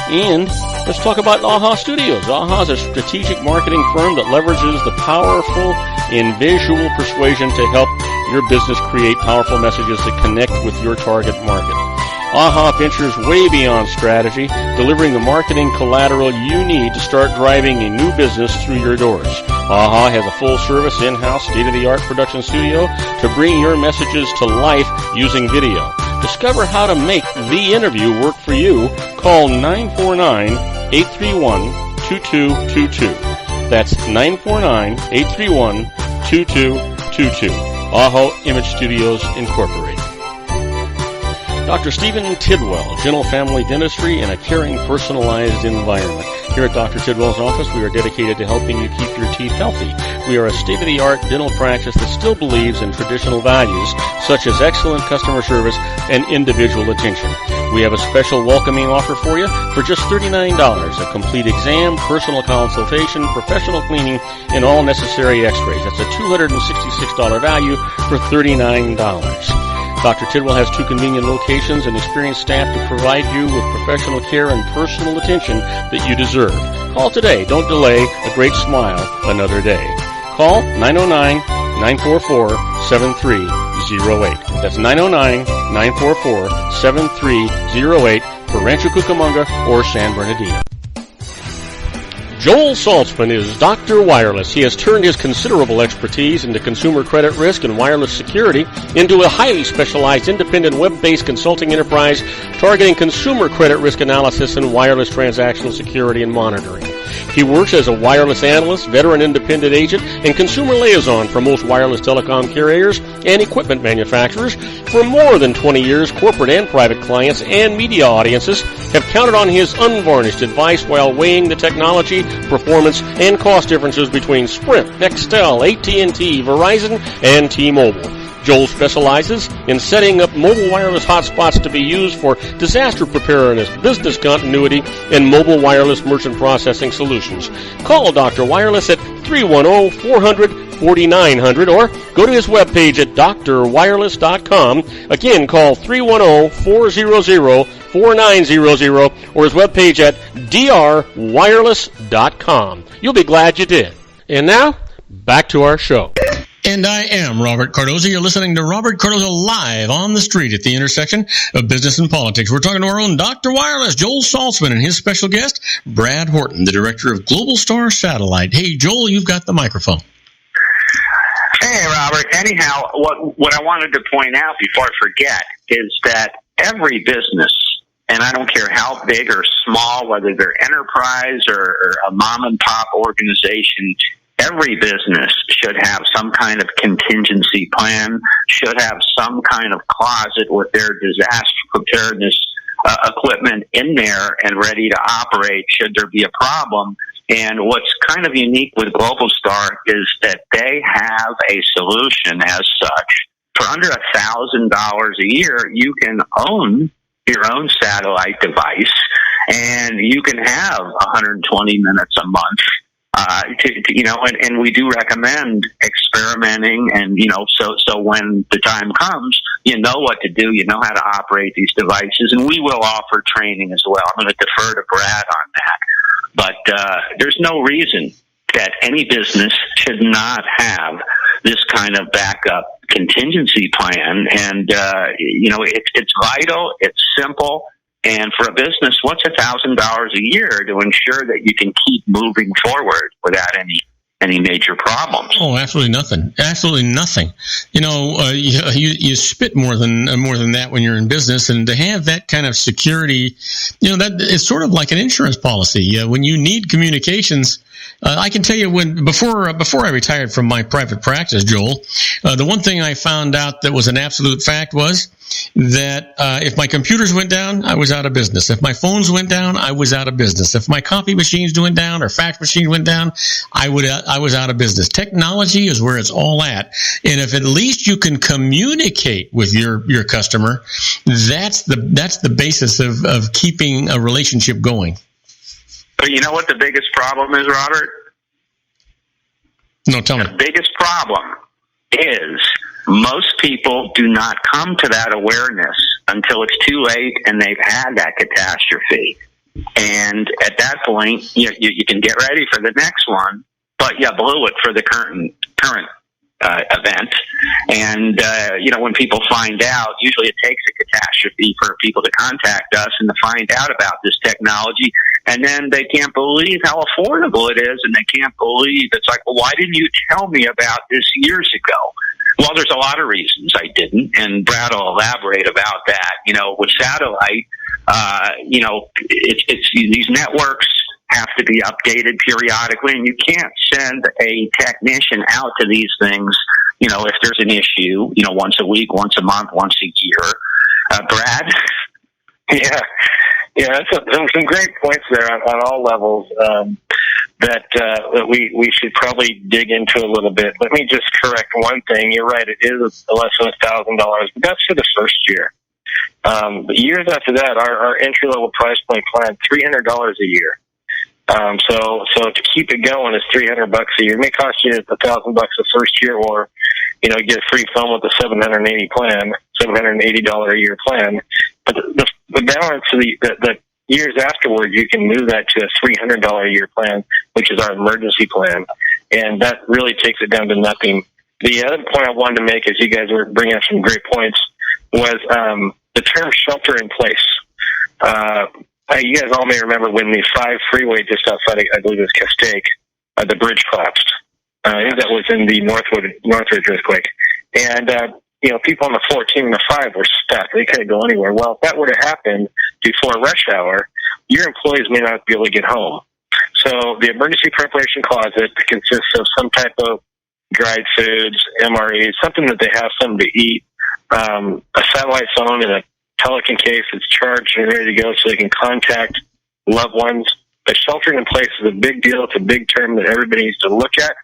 And let's talk about AHA Studios. AHA is a strategic marketing firm that leverages the powerful in visual persuasion to help your business create powerful messages that connect with your target market. AHA ventures way beyond strategy, delivering the marketing collateral you need to start driving a new business through your doors. AHA has a full-service, in-house, state-of-the-art production studio to bring your messages to life using video. Discover how to make The Interview work for you. Call 949-831-2222. That's 949-831-2222. AHA Image Studios, Incorporated. Dr. Stephen Tidwell, Gentle Family Dentistry in a caring, personalized environment. Here at Dr. Tidwell's office, we are dedicated to helping you keep your teeth healthy. We are a state-of-the-art dental practice that still believes in traditional values, such as excellent customer service and individual attention. We have a special welcoming offer for you for just $39, a complete exam, personal consultation, professional cleaning, and all necessary x-rays. That's a $266 value for $39. Dr. Tidwell has 2 convenient locations and experienced staff to provide you with professional care and personal attention that you deserve. Call today. Don't delay. A great smile another day. Call 909-944-7308. That's 909-944-7308 for Rancho Cucamonga or San Bernardino. Joel Saltzman is Dr. Wireless. He has turned his considerable expertise into consumer credit risk and wireless security into a highly specialized independent web-based consulting enterprise targeting consumer credit risk analysis and wireless transactional security and monitoring. He works as a wireless analyst, veteran independent agent, and consumer liaison for most wireless telecom carriers and equipment manufacturers. For more than 20 years, corporate and private clients and media audiences have counted on his unvarnished advice while weighing the technology, performance, and cost differences between Sprint, Nextel, AT&T, Verizon, and T-Mobile. Joel specializes in setting up mobile wireless hotspots to be used for disaster preparedness, business continuity, and mobile wireless merchant processing solutions. Call Dr. Wireless at 310-400-4900 or go to his webpage at drwireless.com. Again, call 310-400-4900 or his webpage at drwireless.com. You'll be glad you did. And now, back to our show. And I am Robert Cardoza. You're listening to Robert Cardoza Live on the street at the intersection of business and politics. We're talking to our own Dr. Wireless, Joel Saltzman, and his special guest, Brad Horton, the director of Global Star Satellite. Hey, Joel, you've got the microphone. Hey, Robert. Anyhow, what I wanted to point out before I forget is that every business, and I don't care how big or small, whether they're enterprise or a mom-and-pop organization, every business should have some kind of contingency plan, should have some kind of closet with their disaster preparedness equipment in there and ready to operate should there be a problem. And what's kind of unique with Global Star is that they have a solution as such. For under $1,000 a year, you can own your own satellite device, and you can have 120 minutes a month and we do recommend experimenting, and so when the time comes, you know what to do, you know how to operate these devices, and we will offer training as well. I'm going to defer to Brad on that, but there's no reason that any business should not have this kind of backup contingency plan, and it's vital, it's simple. And for a business, what's $1,000 a year to ensure that you can keep moving forward without any major problems? Oh, absolutely nothing. Absolutely nothing. You spit more than that when you're in business, and to have that kind of security, that it's sort of like an insurance policy. When you need communications, I can tell you before I retired from my private practice, Joel, the one thing I found out that was an absolute fact was that if my computers went down, I was out of business. If my phones went down, I was out of business. If my copy machines went down or fax machine went down, I was out of business. Technology is where it's all at, and if at least you can communicate with your customer, that's the basis of keeping a relationship going. But you know what the biggest problem is, Robert? No, tell me. The biggest problem is most people do not come to that awareness until it's too late and they've had that catastrophe. And at that point, you can get ready for the next one, but you blew it for the current event. And, when people find out, usually it takes a catastrophe for people to contact us and to find out about this technology. And then they can't believe how affordable it is, and they can't believe it's like, well, why didn't you tell me about this years ago? Well, there's a lot of reasons I didn't, and Brad will elaborate about that. With satellite, it's these networks have to be updated periodically, and you can't send a technician out to these things, if there's an issue, once a week, once a month, once a year. Brad? Yeah, that's some great points there on all levels that we should probably dig into a little bit. Let me just correct one thing. You're right, it is less than $1,000, but that's for the first year. But years after that, our entry-level price point plan, $300 a year. So to keep it going is $300 a year. It may cost you $1,000 the first year, or get a free phone with a $780 a year plan. But the balance of the years afterward, you can move that to a $300 a year plan, which is our emergency plan, and that really takes it down to nothing. The other point I wanted to make, as you guys were bringing up some great points, was the term shelter in place. You guys all may remember when the 5 freeway just outside, I believe it was Castaic, the bridge collapsed. I think that was in the Northridge earthquake. And, people on the 14 and the 5 were stuck. They couldn't go anywhere. Well, if that were to happen before rush hour, your employees may not be able to get home. So the emergency preparation closet consists of some type of dried foods, MREs, something that they have something to eat, a satellite phone in a Pelican case that's charged and ready to go so they can contact loved ones. But sheltering in place is a big deal. It's a big term that everybody needs to look at.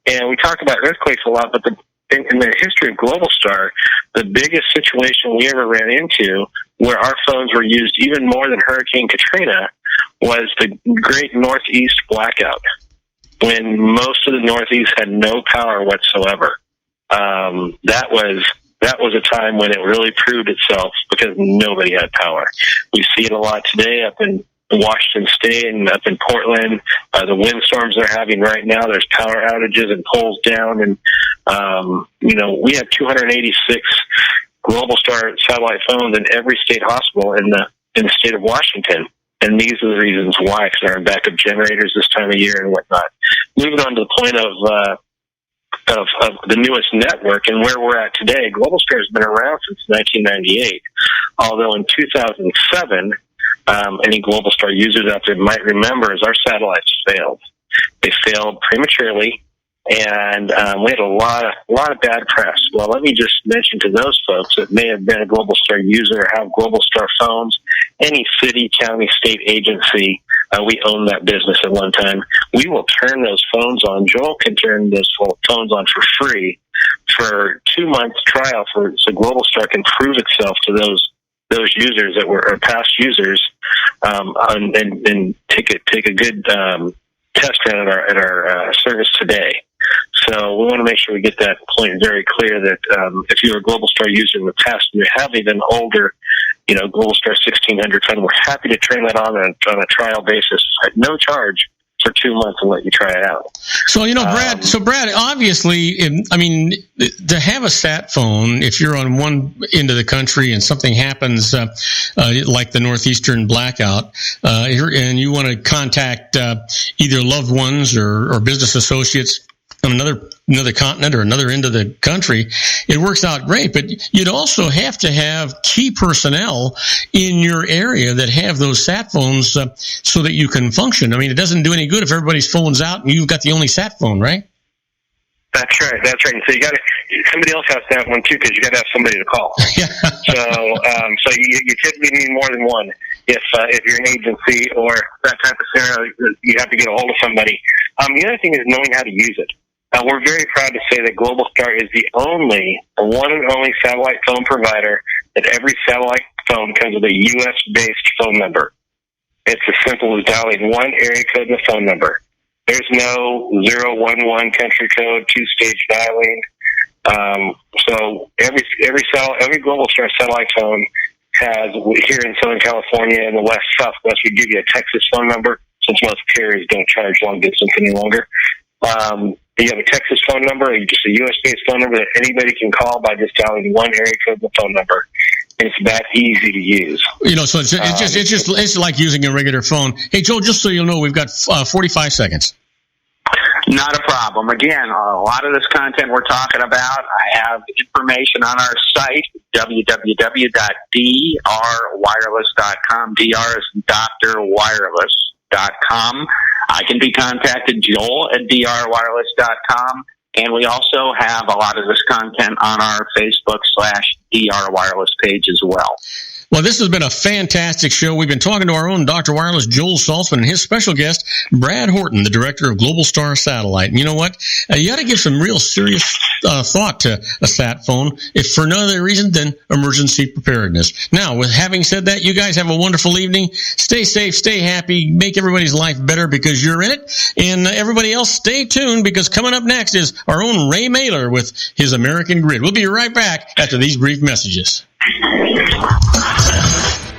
And we talk about earthquakes a lot, but in the history of Globalstar, the biggest situation we ever ran into where our phones were used even more than Hurricane Katrina was the Great Northeast Blackout, when most of the Northeast had no power whatsoever. That was a time when it really proved itself because nobody had power. We see it a lot today up in Washington State and up in Portland. The windstorms they're having right now, there's power outages and poles down. And, we have 286 Globalstar satellite phones in every state hospital in the state of Washington. And these are the reasons why, because they're on backup generators this time of year and whatnot. Moving on to the point of the newest network and where we're at today, Globalstar has been around since 1998. Although in 2007, any Globalstar users out there might remember, is our satellites failed. They failed prematurely, and we had a lot of bad press. Well, let me just mention to those folks that may have been a Globalstar user or have Globalstar phones, any city, county, state agency, we own that business at one time. We will turn those phones on. Joel can turn those phones on for free for 2 months trial so Globalstar can prove itself to those users that were or past users, and take a good test run at our service today. So we want to make sure we get that point very clear that if you're a Global Star user in the past and you have even older, Global Star 1600 phone, we're happy to turn that on a trial basis at no charge for 2 months and let you try it out. So, Brad, obviously, to have a sat phone, if you're on one end of the country and something happens, like the Northeastern blackout, and you want to contact either loved ones or business associates on another continent or another end of the country, it works out great. But you'd also have to have key personnel in your area that have those sat phones so that you can function. I mean, it doesn't do any good if everybody's phone's out and you've got the only sat phone, right? That's right. And so somebody else has to have one too, because you got to have somebody to call. Yeah. So you typically need more than one. If you're an agency or that type of scenario, you have to get a hold of somebody. The other thing is knowing how to use it. We're very proud to say that Global Star is the one and only satellite phone provider that every satellite phone comes with a U.S.-based phone number. It's as simple as dialing one area code and a phone number. There's no 011 country code, two-stage dialing. So every Global Star satellite phone has, here in Southern California and the West Southwest, we give you a Texas phone number, since most carriers don't charge long distance any longer. You have a Texas phone number, or just a U.S.-based phone number that anybody can call by just dialing one area code and the phone number. It's that easy to use. So it's like using a regular phone. Hey, Joel, just so you'll know, we've got 45 seconds. Not a problem. Again, a lot of this content we're talking about, I have information on our site, www.drwireless.com. DR is drwireless.com. I can be contacted, Joel at drwireless.com. And we also have a lot of this content on our Facebook/DR Wireless page as well. Well, this has been a fantastic show. We've been talking to our own Dr. Wireless, Joel Saltzman, and his special guest, Brad Horton, the director of Global Star Satellite. And you know what? You got to give some real serious thought to a sat phone, if for no other reason than emergency preparedness. Now, with having said that, you guys have a wonderful evening. Stay safe, stay happy, make everybody's life better because you're in it. And everybody else, stay tuned, because coming up next is our own Ray Mailer with his American Grid. We'll be right back after these brief messages.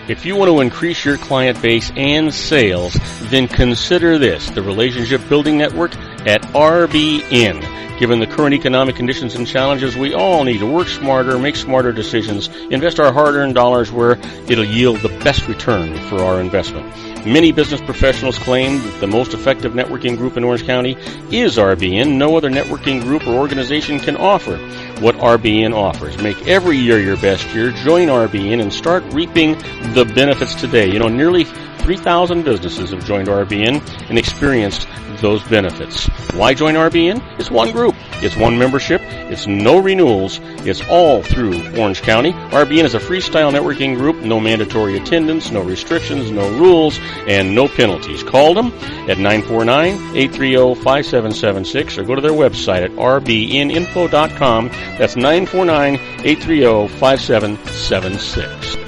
If you want to increase your client base and sales, then consider this, the Relationship Building Network at RBN. Given the current economic conditions and challenges, we all need to work smarter, make smarter decisions, invest our hard-earned dollars where it'll yield the best return for our investment. Many business professionals claim that the most effective networking group in Orange County is RBN. No other networking group or organization can offer what RBN offers. Make every year your best year. Join RBN and start reaping the benefits today. Nearly 3,000 businesses have joined RBN and experienced those benefits. Why join RBN? It's one group. It's one membership. It's no renewals. It's all through Orange County. RBN is a freestyle networking group. No mandatory attendance, no restrictions, no rules, and no penalties. Call them at 949-830-5776 or go to their website at rbninfo.com. That's 949-830-5776.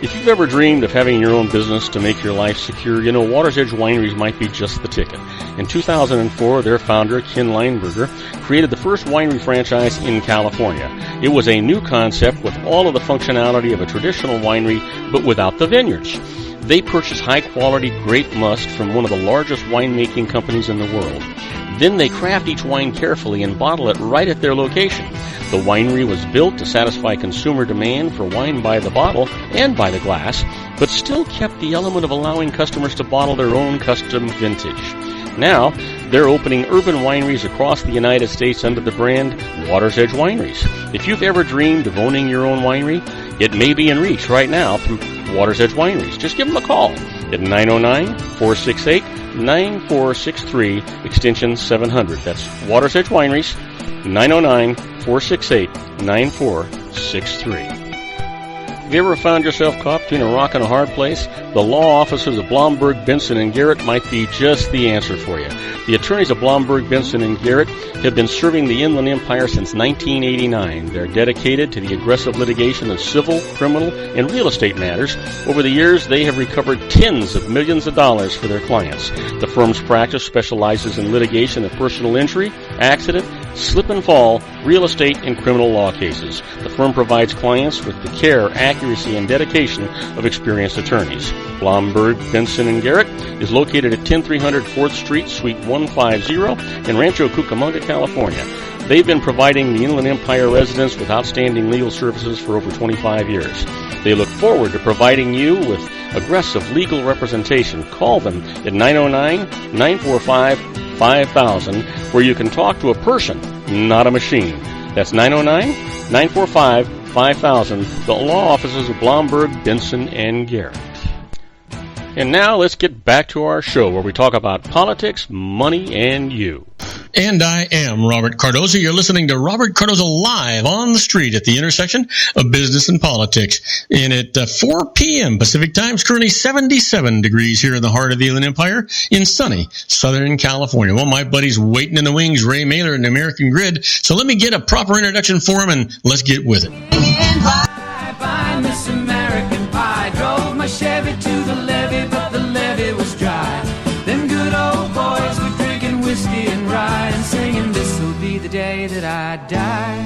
If you've ever dreamed of having your own business to make your life secure, Water's Edge Wineries might be just the ticket. In 2004, their founder, Ken Lineberger, created the first winery franchise in California. It was a new concept with all of the functionality of a traditional winery, but without the vineyards. They purchased high-quality grape must from one of the largest winemaking companies in the world. Then they craft each wine carefully and bottle it right at their location. The winery was built to satisfy consumer demand for wine by the bottle and by the glass, but still kept the element of allowing customers to bottle their own custom vintage. Now, they're opening urban wineries across the United States under the brand Water's Edge Wineries. If you've ever dreamed of owning your own winery, it may be in reach right now through Water's Edge Wineries. Just give them a call at 909-468-9463, extension 700. That's Water's Edge Wineries, 909-468-9463. Have you ever found yourself caught between a rock and a hard place? The law offices of Blomberg, Benson, and Garrett might be just the answer for you. The attorneys of Blomberg, Benson, and Garrett have been serving the Inland Empire since 1989. They're dedicated to the aggressive litigation of civil, criminal, and real estate matters. Over the years, they have recovered tens of millions of dollars for their clients. The firm's practice specializes in litigation of personal injury, accident, slip and fall, real estate, and criminal law cases. The firm provides clients with the care, accuracy, and dedication of experienced attorneys. Blomberg, Benson, and Garrett is located at 10300 4th Street, Suite 150 in Rancho Cucamonga, California. They've been providing the Inland Empire residents with outstanding legal services for over 25 years. They look forward to providing you with aggressive legal representation. Call them at 909-945-5000, where you can talk to a person, not a machine. That's 909-945-5000, the law offices of Blomberg, Benson, and Garrett. And now let's get back to our show where we talk about politics, money, and you. And I am Robert Cardoza. You're listening to Robert Cardoza Live on the street at the intersection of business and politics. And at 4 p.m. Pacific time, it's currently 77 degrees here in the heart of the Inland Empire in sunny Southern California. Well, my buddy's waiting in the wings, Ray Mailer and American Grid. So let me get a proper introduction for him and let's get with it. Bye, Miss American Pie. Drove my Chevy to the levee, but the levee was dry. Them good old boys were drinking whiskey and rye and singing, "This'll be the day that I die."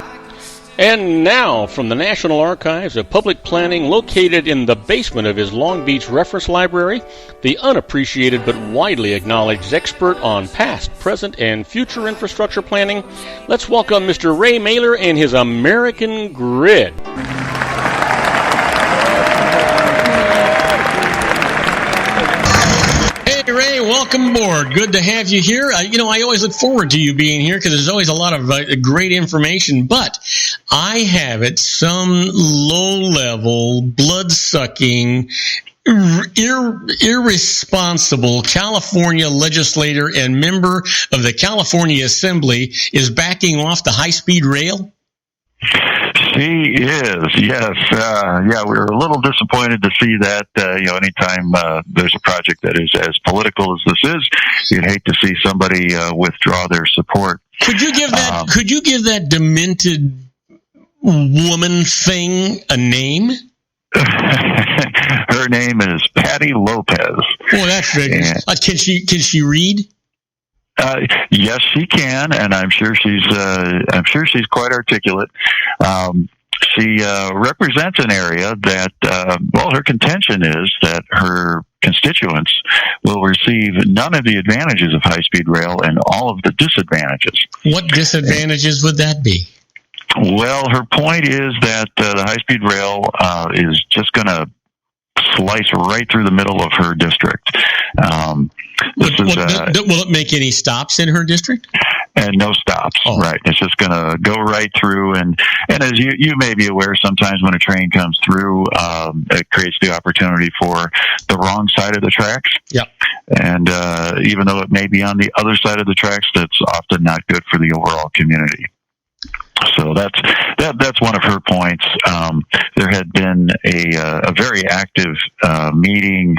And now, from the National Archives of Public Planning, located in the basement of his Long Beach Reference Library, the unappreciated but widely acknowledged expert on past, present, and future infrastructure planning, let's welcome Mr. Ray Mailer and his American Grid. Hey, Ray, welcome aboard. Good to have you here. I always look forward to you being here because there's always a lot of great information, but I have it some low-level, blood-sucking, irresponsible California legislator and member of the California Assembly is backing off the high-speed rail? He is, yes. We were a little disappointed to see that. Anytime there's a project that is as political as this is, you'd hate to see somebody withdraw their support. Could you give that demented woman thing a name? Her name is Patty Lopez. Well, that's very. Can she read? Yes, she can, and I'm sure she's quite articulate. She represents an area that, her contention is that her constituents will receive none of the advantages of high-speed rail and all of the disadvantages. What disadvantages would that be? Well, her point is that the high-speed rail is just going to slice right through the middle of her district. Will it make any stops in her district? And no stops, right. It's just going to go right through. And as you may be aware, sometimes when a train comes through, it creates the opportunity for the wrong side of the tracks. Yep. And even though it may be on the other side of the tracks, that's often not good for the overall community. So that's one of her points. There had been a very active meeting.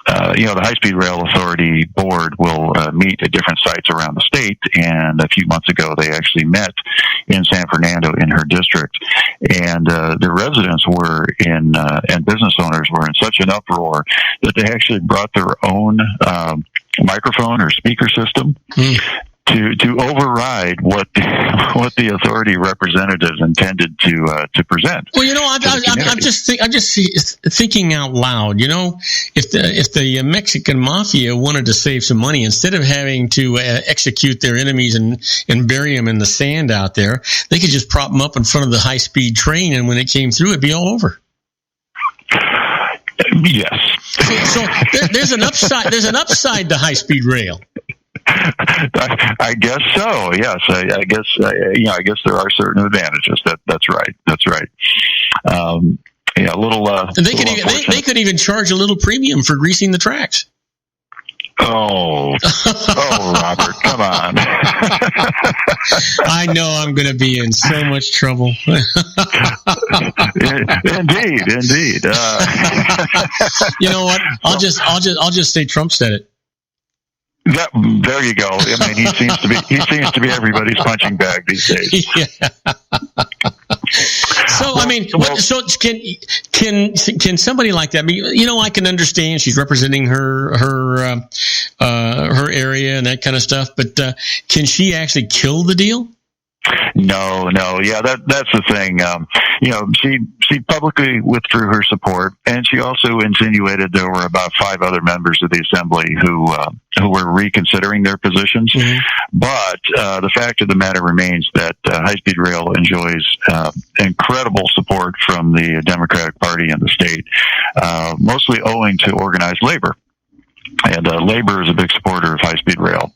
The High-Speed Rail Authority Board will meet at different sites around the state, and a few months ago they actually met in San Fernando in her district, and the residents were and business owners were in such an uproar that they actually brought their own microphone or speaker system to override what the authority representatives intended to present. Well, I'm just thinking out loud. If the Mexican mafia wanted to save some money, instead of having to execute their enemies and bury them in the sand out there, they could just prop them up in front of the high-speed train, and when it came through, it'd be all over. Yes. So there's an upside. There's an upside to high-speed rail. I guess so. Yes, I guess there are certain advantages. That's right. A little. And they could even charge a little premium for greasing the tracks. Oh, Robert, come on. I know I'm going to be in so much trouble. Indeed. You know what? I'll just say Trump said it. There you go. I mean, he seems to be everybody's punching bag these days. Yeah. So I mean, so can somebody like that? I mean, you know, I can understand she's representing her area and that kind of stuff, but can she actually kill the deal? No. Yeah, that's the thing. You know, she publicly withdrew her support, and she also insinuated there were about 5 other members of the assembly who were reconsidering their positions. Mm-hmm. But the fact of the matter remains that high-speed rail enjoys incredible support from the Democratic Party in the state, mostly owing to organized labor. And labor is a big supporter of high-speed rail,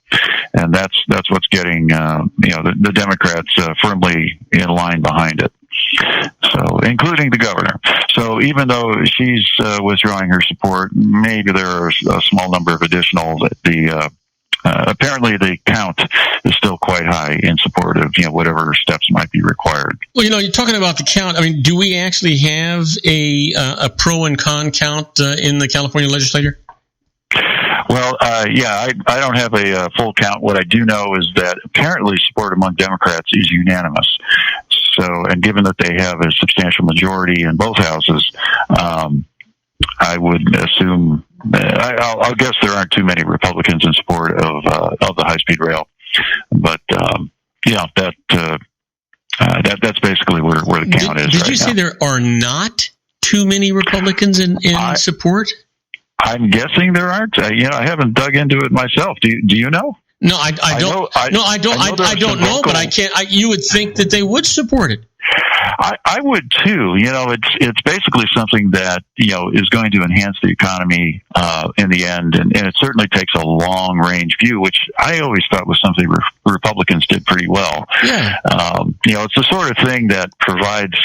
and that's what's getting the Democrats firmly in line behind it. So, including the governor. So, even though she's withdrawing her support, maybe there are a small number of additional. Apparently, the count is still quite high in support of whatever steps might be required. Well, you're talking about the count. I mean, do we actually have a pro and con count in the California legislature? Well, I don't have a full count. What I do know is that apparently support among Democrats is unanimous. So, and given that they have a substantial majority in both houses, I would assume, I'll guess there aren't too many Republicans in support of the high-speed rail. But, that's basically where the count is. Did you say there are not too many Republicans in support? I'm guessing there aren't. I haven't dug into it myself. Do you know? No, I don't. I don't know, but I can't. You would think that they would support it. I would too. It's basically something that is going to enhance the economy in the end, and it certainly takes a long range view, which I always thought was something Republicans did pretty well. Yeah. It's the sort of thing that provides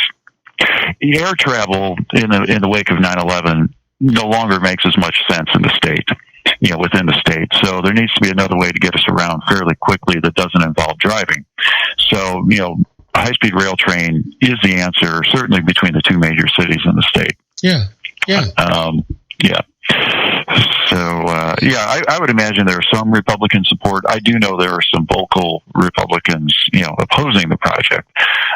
air travel in the wake of 9/11. No longer makes as much sense in the state, within the state. So there needs to be another way to get us around fairly quickly that doesn't involve driving. So, a high-speed rail train is the answer, certainly between the 2 major cities in the state. Yeah. So, I would imagine there are some Republican support. I do know there are some vocal Republicans, opposing the project.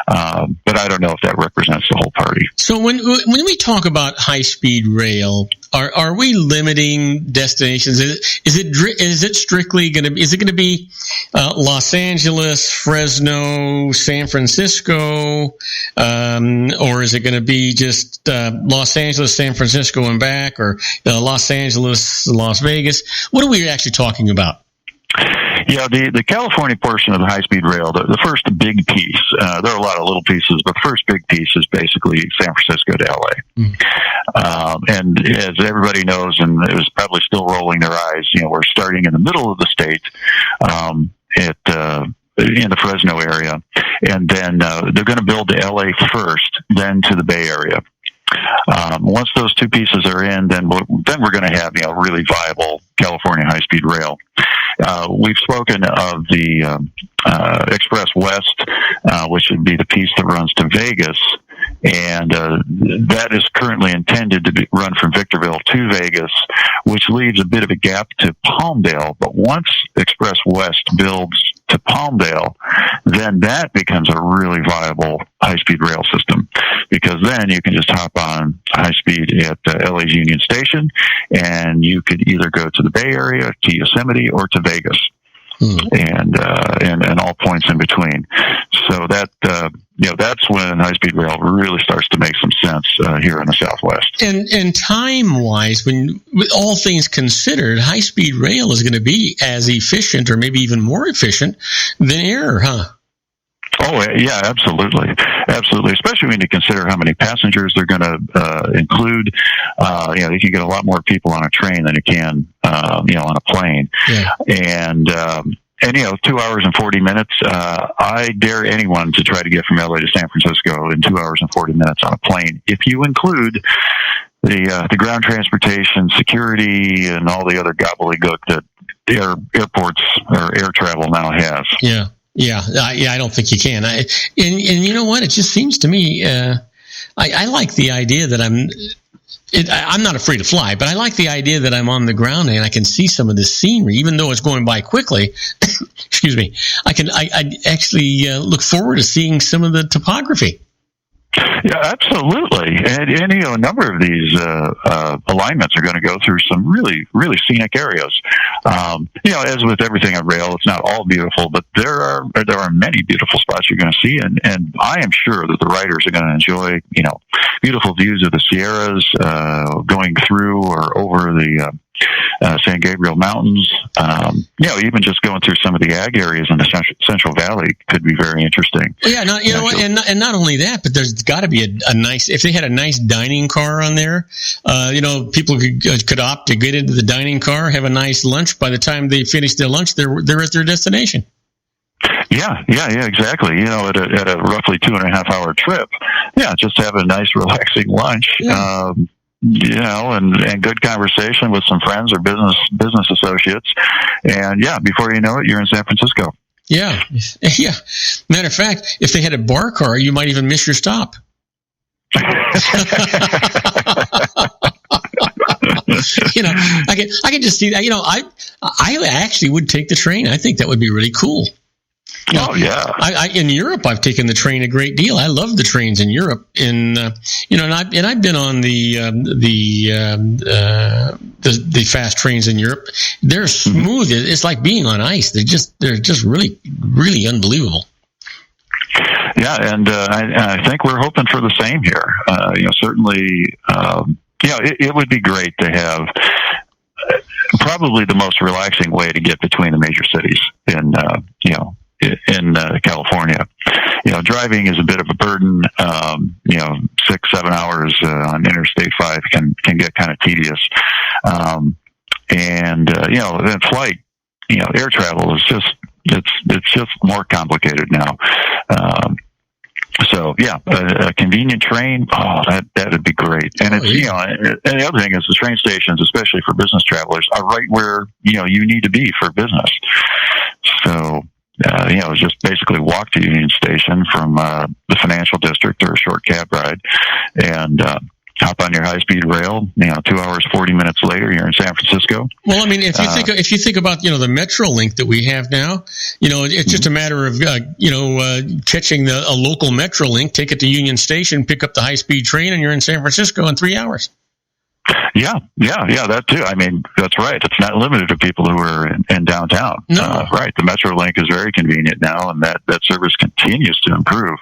But I don't know if that represents the whole party. So when we talk about high-speed rail, are we limiting destinations? Is it strictly going to? Is it going to be Los Angeles, Fresno, San Francisco, or is it going to be just Los Angeles, San Francisco, and back, or Los Angeles, Las Vegas? What are we actually talking about? Yeah, the California portion of the high-speed rail, the first big piece, there are a lot of little pieces, but the first big piece is basically San Francisco to L.A. And as everybody knows, and it was probably still rolling their eyes, we're starting in the middle of the state in the Fresno area, and then they're going to build to L.A. first, then to the Bay Area. Once those 2 pieces are in, then we're going to have really viable California high-speed rail. We've spoken of the Express West, which would be the piece that runs to Vegas, and that is currently intended to run from Victorville to Vegas, which leaves a bit of a gap to Palmdale. But once Express West builds to Palmdale, then that becomes a really viable high-speed rail system, because then you can just hop on high-speed at LA's Union Station, and you could either go to the Bay Area, to Yosemite, or to Vegas, and all points in between. So that's when high-speed rail really starts to make some sense here in the Southwest. And time-wise, when all things considered, high-speed rail is going to be as efficient, or maybe even more efficient, than air, huh? Oh, yeah, absolutely. Especially when you consider how many passengers they're going to include. You can get a lot more people on a train than you can, on a plane. Yeah. And 2 hours and 40 minutes. I dare anyone to try to get from LA to San Francisco in 2 hours and 40 minutes on a plane, if you include the ground transportation, security, and all the other gobbledygook that airports or air travel now has. Yeah. I don't think you can. And you know what? It just seems to me, I like the idea that I'm not afraid to fly, but I like the idea that I'm on the ground and I can see some of this scenery, even though it's going by quickly. Excuse me. I actually look forward to seeing some of the topography. Yeah, absolutely. And a number of these alignments are going to go through some really, really scenic areas. As with everything on rail, it's not all beautiful, but there are many beautiful spots you're going to see, and I am sure that the riders are going to enjoy, beautiful views of the Sierras, going through or over the San Gabriel Mountains. Even just going through some of the ag areas in the Central Valley could be very interesting. Well, yeah, and not only that, but there's got to be a nice, if they had a nice dining car on there, people could opt to get into the dining car, have a nice lunch. By the time they finish their lunch, they're at their destination. Yeah, exactly. At a roughly 2.5 hour trip, just have a nice relaxing lunch. Yeah. And good conversation with some friends or business associates. And before you know it, you're in San Francisco. Yeah. Matter of fact, if they had a bar car, you might even miss your stop. I can just see that. I actually would take the train. I think that would be really cool. Oh yeah. In Europe, I've taken the train a great deal. I love the trains in Europe, and I've been on the fast trains in Europe. They're smooth. It's like being on ice. They're just really, really unbelievable. Yeah, and I think we're hoping for the same here. Certainly, it would be great to have probably the most relaxing way to get between the major cities in California. Driving is a bit of a burden. 6-7 hours on Interstate 5 can get kind of tedious. Then flight, air travel is it's just more complicated now. A convenient train, that would be great. And and the other thing is the train stations, especially for business travelers, are right where you need to be for business. So just basically walk to Union Station from the financial district or a short cab ride, and hop on your high-speed rail. 2 hours 40 minutes later, you're in San Francisco. Well, I mean, if you think about the Metro link that we have now, it's just a matter of catching a local Metro link, take it to Union Station, pick up the high-speed train, and you're in San Francisco in 3 hours. Yeah, that too. I mean, that's right. It's not limited to people who are in downtown. No. Right. The Metro link is very convenient now, and that service continues to improve.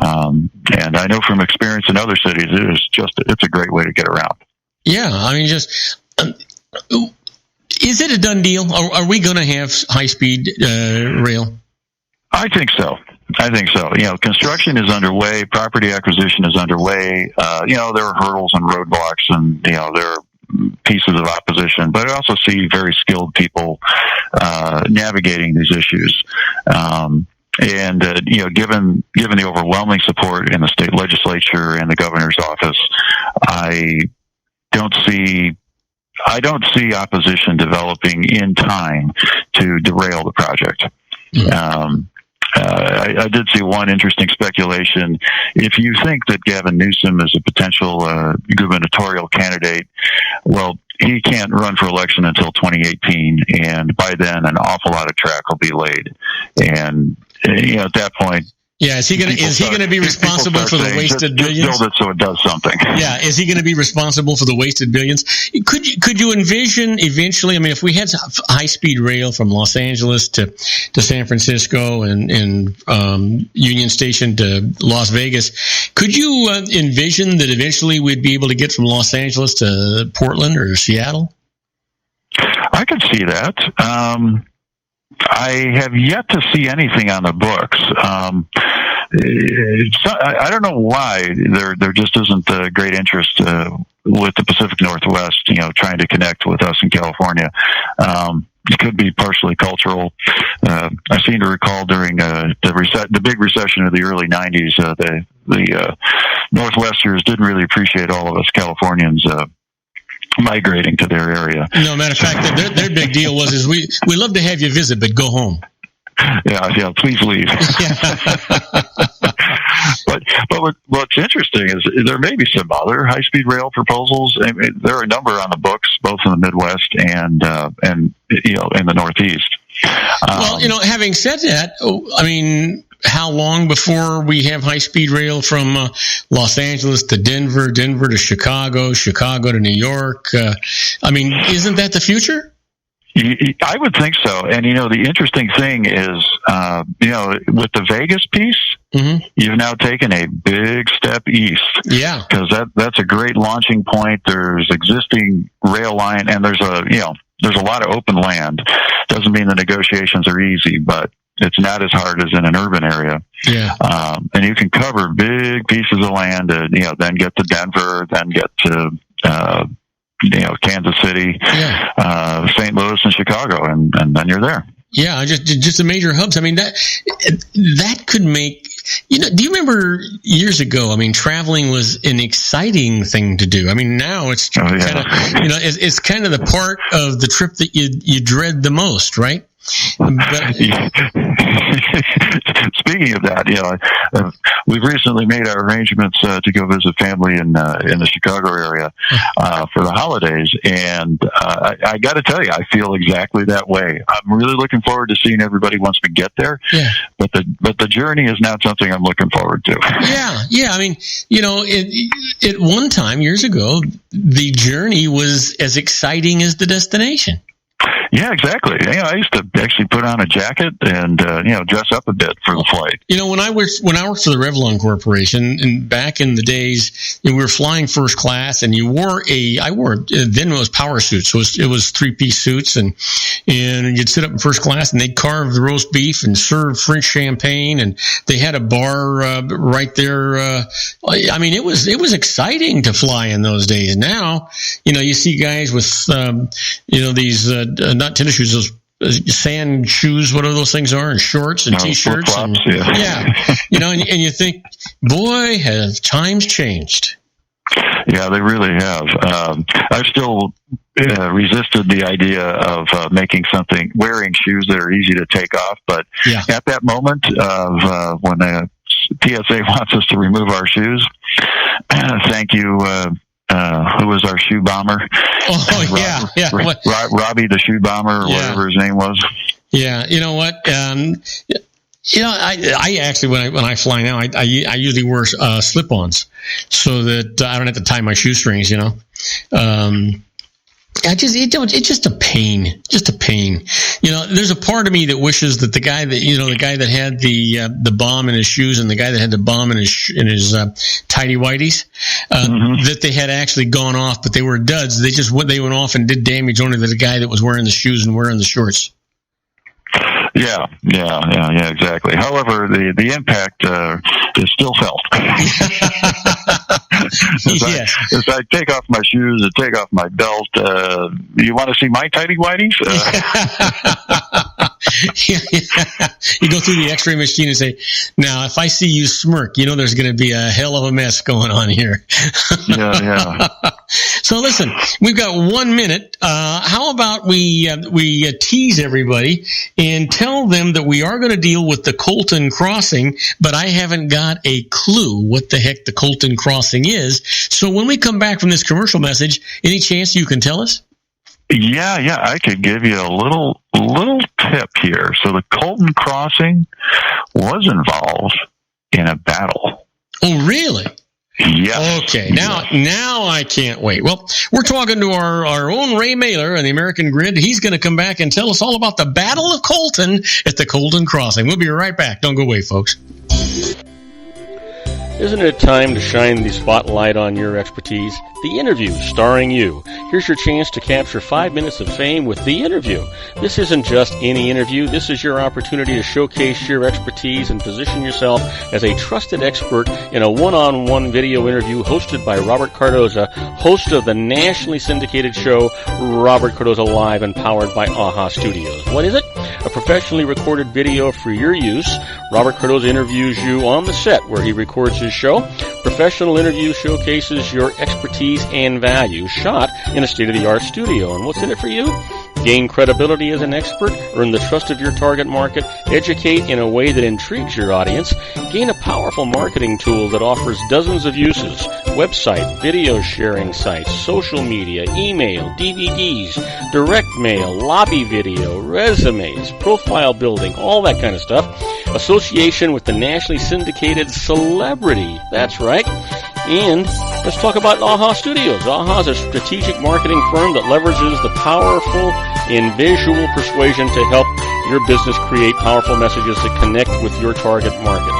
And I know from experience in other cities, it's a great way to get around. Yeah, I mean, is it a done deal? Are we going to have high-speed rail? I think so. Construction is underway. Property acquisition is underway. There are hurdles and roadblocks, and there are pieces of opposition. But I also see very skilled people navigating these issues. Given the overwhelming support in the state legislature and the governor's office, I don't see opposition developing in time to derail the project. I did see one interesting speculation. If you think that Gavin Newsom is a potential gubernatorial candidate, well, he can't run for election until 2018, and by then an awful lot of track will be laid. And at that point, is he going to be responsible for the wasted billions? Build it so it does something. Yeah, is he going to be responsible for the wasted billions? Could you envision eventually? I mean, if we had high speed rail from Los Angeles to San Francisco and Union Station to Las Vegas, could you envision that eventually we'd be able to get from Los Angeles to Portland or Seattle? I could see that. I have yet to see anything on the books. I don't know why there just isn't a great interest with the Pacific Northwest, trying to connect with us in California. It could be partially cultural. I seem to recall during the big recession of the early 90s, the Northwesterners didn't really appreciate all of us Californians migrating to their area. No, matter of fact, their big deal was we love to have you visit, but go home. Yeah, please leave. But what's interesting is there may be some other high-speed rail proposals. I mean, there are a number on the books, both in the Midwest and in the Northeast. Well, having said that, I mean, how long before we have high-speed rail from Los Angeles to Denver, Denver to Chicago, Chicago to New York? I mean, isn't that the future? I would think so. And, the interesting thing is, with the Vegas piece, you've now taken a big step east. Yeah. Because that's a great launching point. There's existing rail line, and there's a lot of open land. Doesn't mean the negotiations are easy, but it's not as hard as in an urban area. Yeah. And you can cover big pieces of land and, then get to Denver, then get to, Kansas City, St. Louis, and Chicago, and then you're there. Yeah, just the major hubs. I mean, that could make, do you remember years ago, I mean, traveling was an exciting thing to do. I mean, now it's kind of, it's kind of the part of the trip that you dread the most, right? But, speaking of that, we've recently made our arrangements to go visit family in the Chicago area for the holidays, and I got to tell you, I feel exactly that way. I'm really looking forward to seeing everybody once we get there. Yeah. But the journey is not something I'm looking forward to. Yeah. I mean, at one time years ago, the journey was as exciting as the destination. Yeah, exactly. I used to actually put on a jacket and dress up a bit for the flight. When I worked for the Revlon Corporation, and back in the days, we were flying first class, and then it was power suits, so it was 3-piece suits, and you'd sit up in first class, and they'd carve the roast beef and serve French champagne, and they had a bar right there. I mean, it was exciting to fly in those days. Now, you see guys with these not tennis shoes, those sand shoes, whatever those things are, and shorts and T-shirts. And you think, boy, have times changed. Yeah, they really have. I've still resisted the idea of wearing shoes that are easy to take off. But at that moment of when the TSA wants us to remove our shoes, thank you. Who was our shoe bomber? Oh, Robbie the shoe bomber, or whatever his name was. Yeah, you know what? I actually, when I fly now, I usually wear slip-ons so that I don't have to tie my shoestrings. It's just a pain. There's a part of me that wishes that the guy that had the bomb in his shoes and the guy that had the bomb in his tighty whities, that they had actually gone off, but they were duds. They went off and did damage only to the guy that was wearing the shoes and wearing the shorts. Yeah, exactly. However, the impact is still felt. As I take off my shoes and take off my belt, you want to see my tighty whities? You go through the X-ray machine and say, "Now, if I see you smirk, there's going to be a hell of a mess going on here." Yeah. So listen, we've got 1 minute. How about we tease everybody and tell them that we are going to deal with the Colton Crossing, but I haven't got a clue what the heck the Colton Crossing is. So when we come back from this commercial message, any chance you can tell us? Yeah, I could give you a little tip here. So the Colton Crossing was involved in a battle. Oh, really? Yeah. Okay. Now I can't wait. Well, we're talking to our own Ray Mailer on the American Grid. He's going to come back and tell us all about the Battle of Colton at the Colton Crossing. We'll be right back. Don't go away, folks. Isn't it time to shine the spotlight on your expertise? The Interview, starring you. Here's your chance to capture 5 minutes of fame with The Interview. This isn't just any interview. This is your opportunity to showcase your expertise and position yourself as a trusted expert in a one-on-one video interview hosted by Robert Cardoza, host of the nationally syndicated show Robert Cardoza Live and powered by AHA Studios. What is it? A professionally recorded video for your use. Robert Cardoza interviews you on the set where he records his show. Professional interview showcases your expertise and value, shot in a state-of-the-art studio. And what's in it for you? Gain credibility as an expert, earn the trust of your target market, educate in a way that intrigues your audience, gain a powerful marketing tool that offers dozens of uses, website, video sharing sites, social media, email, DVDs, direct mail, lobby video, resumes, profile building, all that kind of stuff. Association with the nationally syndicated celebrity. That's right. And let's talk about AHA Studios. AHA is a strategic marketing firm that leverages the powerful and visual persuasion to help your business create powerful messages that connect with your target market.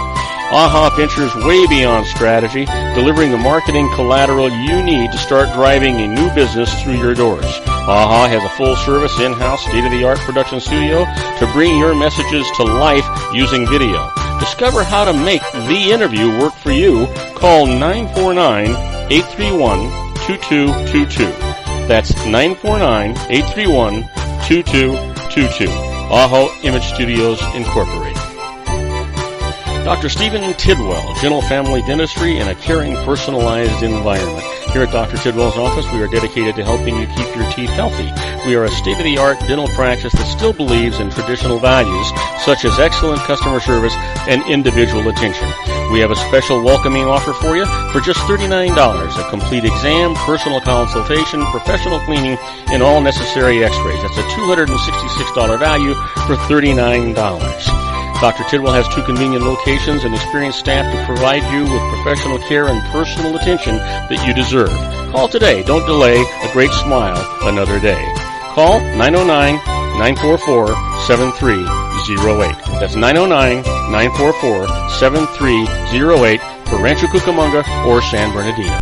AHA ventures way beyond strategy, delivering the marketing collateral you need to start driving a new business through your doors. AHA has a full-service, in-house, state-of-the-art production studio to bring your messages to life using video. Discover how to make The Interview work for you. Call 949-831-2222. That's 949-831-2222. AHA Image Studios Incorporated. Dr. Stephen Tidwell, Gentle Family Dentistry in a caring, personalized environment. Here at Dr. Tidwell's office, we are dedicated to helping you keep your teeth healthy. We are a state-of-the-art dental practice that still believes in traditional values, such as excellent customer service and individual attention. We have a special welcoming offer for you for just $39, a complete exam, personal consultation, professional cleaning, and all necessary x-rays. That's a $266 value for $39. Dr. Tidwell has 2 convenient locations and experienced staff to provide you with professional care and personal attention that you deserve. Call today. Don't delay. A great smile another day. Call 909-944-7308. That's 909-944-7308 for Rancho Cucamonga or San Bernardino.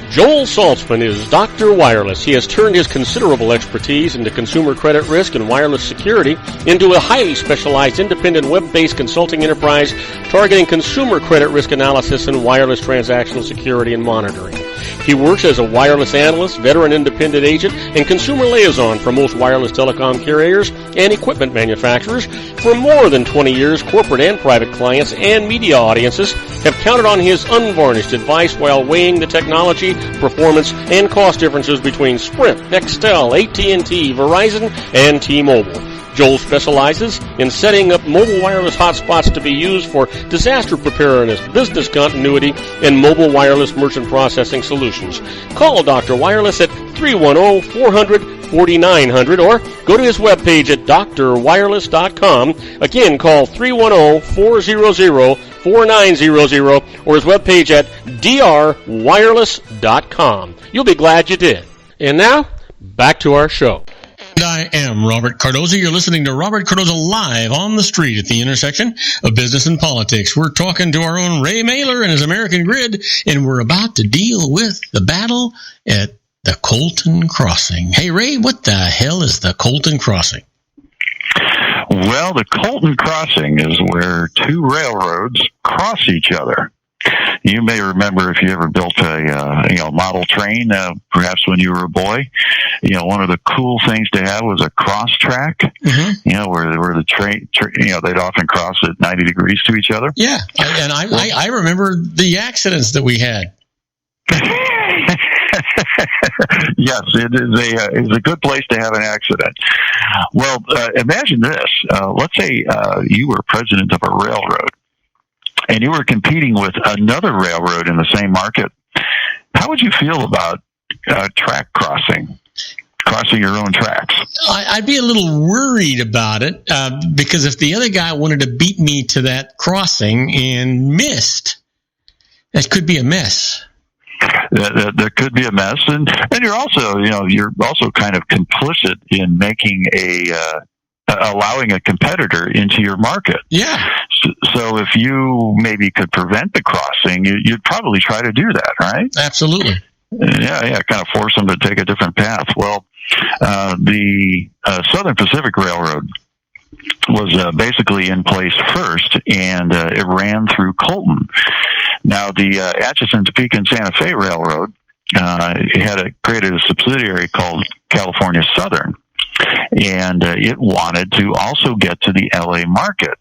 Joel Saltzman is Dr. Wireless. He has turned his considerable expertise into consumer credit risk and wireless security into a highly specialized independent web-based consulting enterprise targeting consumer credit risk analysis and wireless transactional security and monitoring. He works as a wireless analyst, veteran independent agent, and consumer liaison for most wireless telecom carriers and equipment manufacturers. For more than 20 years, corporate and private clients and media audiences have counted on his unvarnished advice while weighing the technology, performance, and cost differences between Sprint, Nextel, AT&T, Verizon, and T-Mobile. Joel specializes in setting up mobile wireless hotspots to be used for disaster preparedness, business continuity, and mobile wireless merchant processing solutions. Call Dr. Wireless at 310-400-4900 or go to his webpage at drwireless.com. Again, call 310-400-4900 or his webpage at drwireless.com. You'll be glad you did. And now, back to our show. I am Robert Cardoza. You're listening to Robert Cardoza Live on the street at the intersection of business and politics. We're talking to our own Ray Mailer and his American Grid, and we're about to deal with the battle at the Colton Crossing. Hey, Ray, what the hell is the Colton Crossing? Well, the Colton Crossing is where 2 railroads cross each other. You may remember if you ever built a model train, perhaps when you were a boy. One of the cool things to have was a cross track. Mm-hmm. Where the train, they'd often cross at 90 degrees to each other. Yeah, and I remember the accidents that we had. Yes, it is a good place to have an accident. Well, imagine this. Let's say you were president of a railroad, and you were competing with another railroad in the same market. How would you feel about track crossing your own tracks? I'd be a little worried about it because if the other guy wanted to beat me to that crossing and missed, that could be a mess. That could be a mess, and you're also kind of complicit in making allowing a competitor into your market. Yeah. So So if you maybe could prevent the crossing, you'd probably try to do that, right? Absolutely. Yeah, kind of force them to take a different path. Well, the Southern Pacific Railroad was basically in place first, and it ran through Colton. Now, the Atchison, Topeka, and Santa Fe Railroad created a subsidiary called California Southern, and it wanted to also get to the LA market,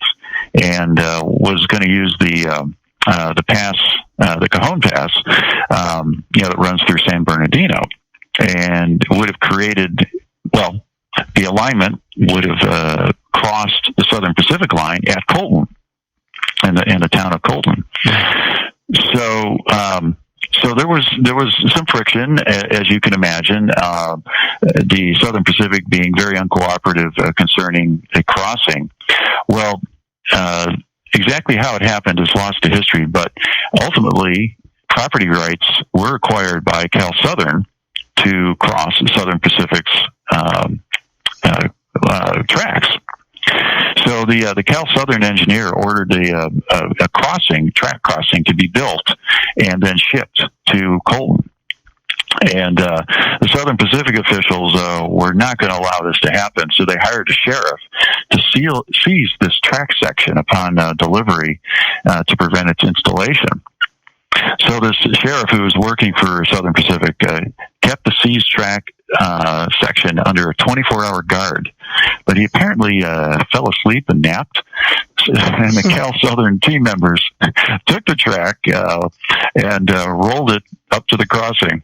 and was going to use the pass, the Cajon Pass, that runs through San Bernardino, and would have created, well, the alignment would have crossed the Southern Pacific line at Colton, in the town of Colton. So there was some friction, as you can imagine. The Southern Pacific being very uncooperative concerning a crossing. Well, exactly how it happened is lost to history, but ultimately property rights were acquired by Cal Southern to cross Southern Pacific's tracks. So the Cal Southern engineer ordered a track crossing to be built and then shipped to Colton. And the Southern Pacific officials were not going to allow this to happen, so they hired a sheriff to seize this track section upon delivery to prevent its installation. So this sheriff, who was working for Southern Pacific, kept the seized track section under a 24-hour guard, but he apparently fell asleep and napped. And the Cal Southern team members took the track and rolled it up to the crossing.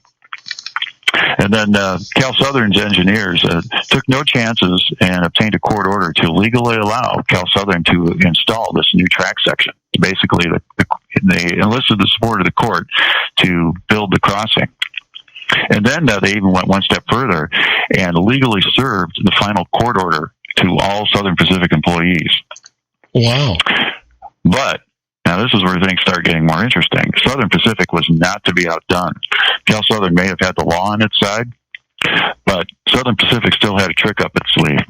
And then Cal Southern's engineers took no chances and obtained a court order to legally allow Cal Southern to install this new track section. Basically, they enlisted the support of the court to build the crossing. And then they even went one step further and legally served the final court order to all Southern Pacific employees. Wow. But now this is where things start getting more interesting. Southern Pacific was not to be outdone. Cal Southern may have had the law on its side, but Southern Pacific still had a trick up its sleeve.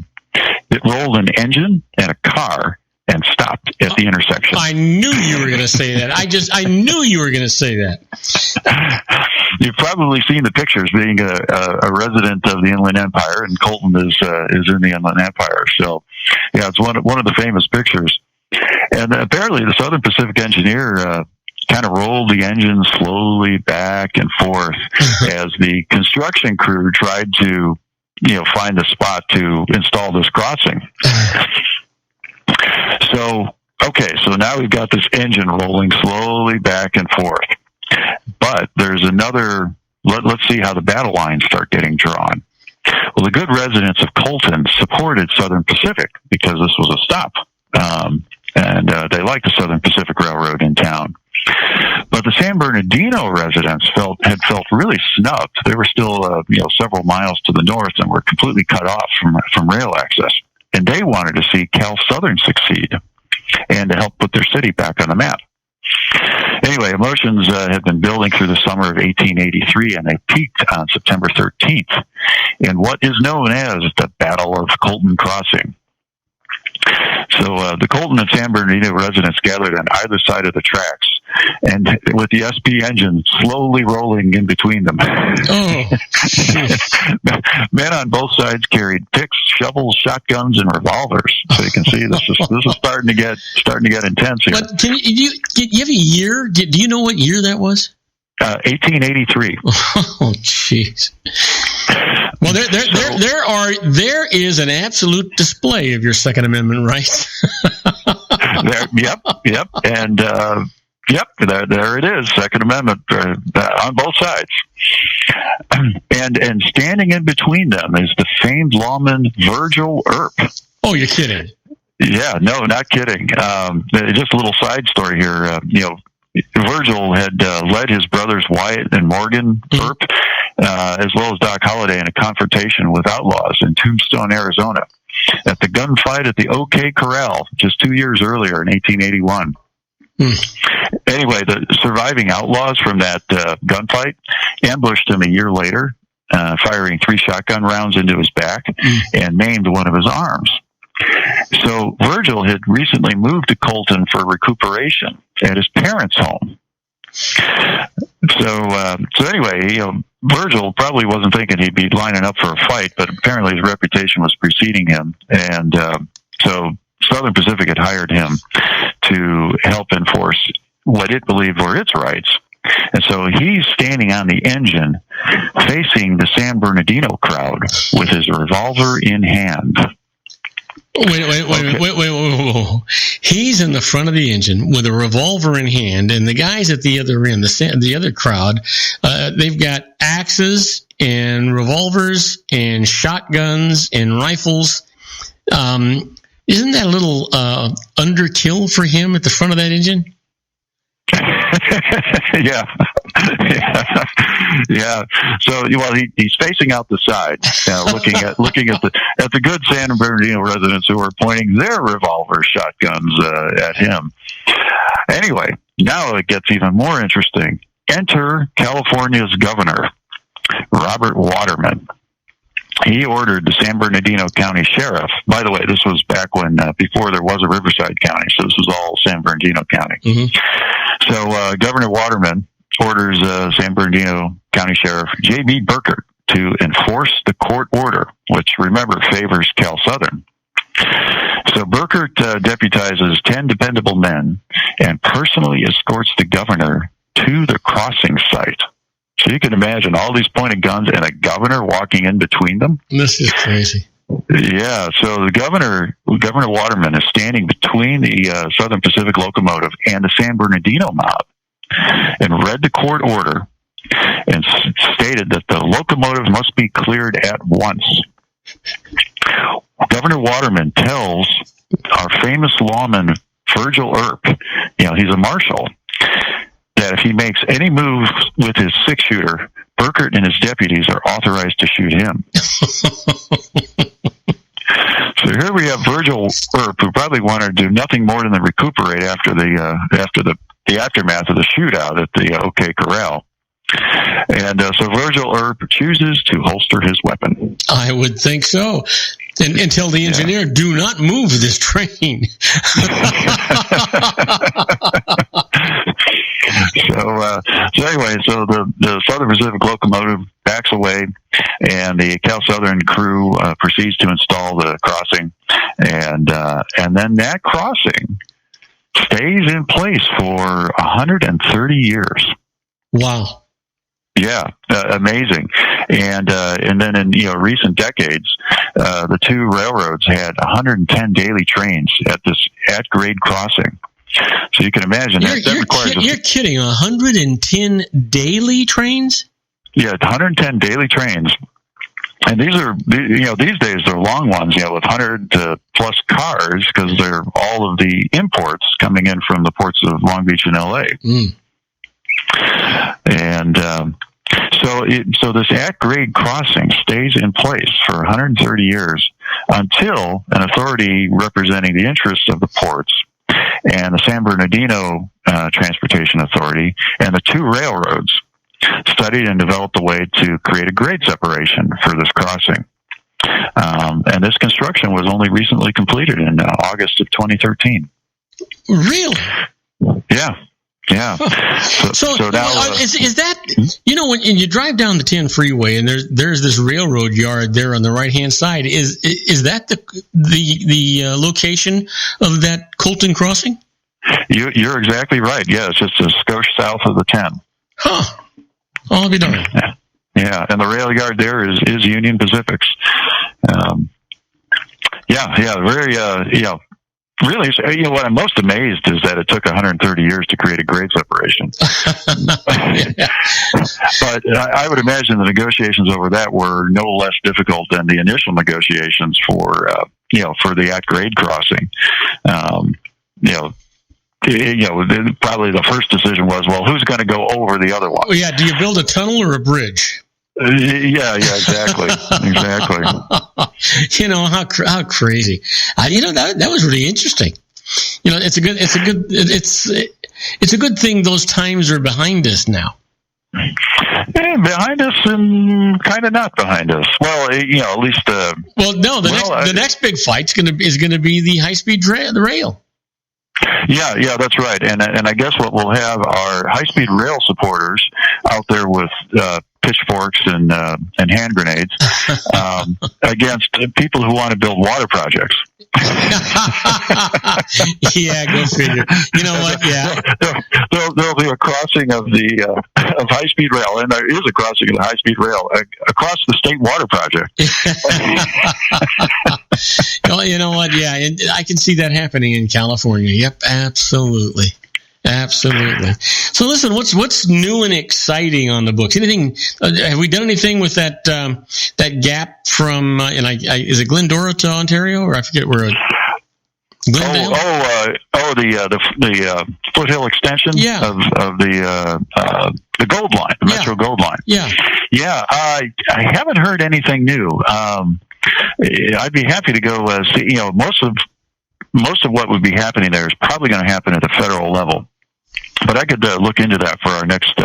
It rolled an engine and a car and stopped at the intersection. I knew you were going to say that. I knew you were going to say that. You've probably seen the pictures, being a resident of the Inland Empire, and Colton is in the Inland Empire. So, yeah, it's one of the famous pictures. And apparently, the Southern Pacific engineer kind of rolled the engine slowly back and forth as the construction crew tried to, find a spot to install this crossing. So now we've got this engine rolling slowly back and forth. But there's another, let's see how the battle lines start getting drawn. Well, the good residents of Colton supported Southern Pacific because this was a stop. And they liked the Southern Pacific Railroad in town. But the San Bernardino residents had felt really snubbed. They were still, several miles to the north and were completely cut off from rail access. And they wanted to see Cal Southern succeed and to help put their city back on the map. Anyway, emotions had been building through the summer of 1883, and they peaked on September 13th in what is known as the Battle of Colton Crossing. So the Colton and San Bernardino residents gathered on either side of the tracks, and with the SP engine slowly rolling in between them. Oh. Men on both sides carried picks, shovels, shotguns, and revolvers. So you can see this is starting to get intense here. But can you have a year? Do you know what year that was? 1883. Oh, jeez. Well, there is an absolute display of your Second Amendment rights. Yep, and there it is, Second Amendment on both sides, and standing in between them is the famed lawman Virgil Earp. Oh, you're kidding? Yeah, no, not kidding. Just a little side story here. Virgil had led his brothers Wyatt and Morgan Earp, as well as Doc Holliday, in a confrontation with outlaws in Tombstone, Arizona, at the gunfight at the OK Corral just 2 years earlier in 1881. Anyway, the surviving outlaws from that gunfight ambushed him a year later, firing 3 shotgun rounds into his back and maimed one of his arms. So Virgil had recently moved to Colton for recuperation at his parents' home. So anyway, Virgil probably wasn't thinking he'd be lining up for a fight, but apparently his reputation was preceding him, and so Southern Pacific had hired him to help enforce what it believed were its rights. And so he's standing on the engine facing the San Bernardino crowd with his revolver in hand. Wait. He's in the front of the engine with a revolver in hand, and the guys at the other end, the other crowd, they've got axes and revolvers and shotguns and rifles. Isn't that a little underkill for him at the front of that engine? Yeah. So, he's facing out the side, looking at the good San Bernardino residents who are pointing their revolver shotguns at him. Anyway, now it gets even more interesting. Enter California's governor, Robert Waterman. He ordered the San Bernardino County Sheriff. By the way, this was back when before there was a Riverside County, so this was all San Bernardino County. Mm-hmm. So Governor Waterman orders San Bernardino County Sheriff J.B. Burkert to enforce the court order, which, remember, favors Cal Southern. So Burkert deputizes 10 dependable men and personally escorts the governor to the crossing site. So you can imagine all these pointed guns and a governor walking in between them. This is crazy. Yeah, so the Governor Waterman is standing between the Southern Pacific locomotive and the San Bernardino mob, and read the court order and stated that the locomotive must be cleared at once. Governor Waterman tells our famous lawman Virgil Earp, he's a marshal, that if he makes any move with his six-shooter, Burkert and his deputies are authorized to shoot him. So here we have Virgil Earp, who probably wanted to do nothing more than recuperate after the aftermath of the shootout at the OK Corral. And so Virgil Earp chooses to holster his weapon. I would think so. And tell the engineer, do not move this train. So anyway, so the Southern Pacific locomotive backs away, and the Cal Southern crew proceeds to install the crossing, and then that crossing stays in place for 130 years. Wow. Yeah, amazing. And then in recent decades, the two railroads had 110 daily trains at this at-grade crossing. So you can imagine that requires... You're kidding, 110 daily trains? Yeah, 110 daily trains. And these are, these days they're long ones, with 100 plus cars, because they're all of the imports coming in from the ports of Long Beach and LA. Mm. And so this at-grade crossing stays in place for 130 years until an authority representing the interests of the ports and the San Bernardino Transportation Authority and the two railroads studied and developed a way to create a grade separation for this crossing. And this construction was only recently completed in August of 2013. Really? Yeah. Yeah. Huh. So now, is that, when you drive down the 10 freeway and there's this railroad yard there on the right hand side, is that the location of that Colton crossing? You're exactly right. Yeah, it's just a skosh south of the 10. Huh. I'll be darned. Yeah, and the rail yard there is Union Pacific's. Very, really, what I'm most amazed is that it took 130 years to create a grade separation. But I would imagine the negotiations over that were no less difficult than the initial negotiations for the at-grade crossing. Probably the first decision was, well, who's going to go over the other one? Oh, yeah. Do you build a tunnel or a bridge? Yeah, exactly. Exactly. How crazy. That was really interesting. It's a good thing those times are behind us now. Behind us and kind of not behind us. Well, at least. The next big fight's is gonna be the high-speed rail. Yeah, that's right. And I guess what we'll have are high-speed rail supporters out there with pitchforks and hand grenades against people who want to build water projects. Yeah, go figure. You know what? Yeah, there'll be a crossing of the of high-speed rail, and there is a crossing of the high-speed rail across the state water project. Well, you know what? Yeah, and I can see that happening in California. Yep, absolutely. Absolutely. So, listen, what's new and exciting on the books? Anything? Have we done anything with that gap from? Is it Glendora to Ontario, or I forget where? Glendale? The foothill extension of the Gold Line, the Metro Gold Line. Yeah. I haven't heard anything new. I'd be happy to go see. Most of what would be happening there is probably going to happen at the federal level. But I could look into that for our next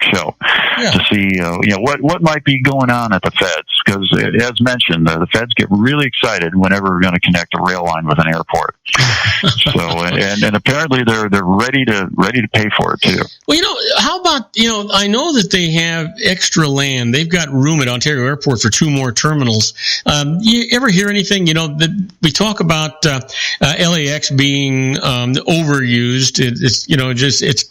show to see what might be going on at the feds, because as mentioned, the feds get really excited whenever we're going to connect a rail line with an airport. So and apparently they're ready to pay for it too. Well, how about I know that they have extra land. They've got room at Ontario Airport for 2 more terminals. You ever hear anything? We talk about LAX being overused. It's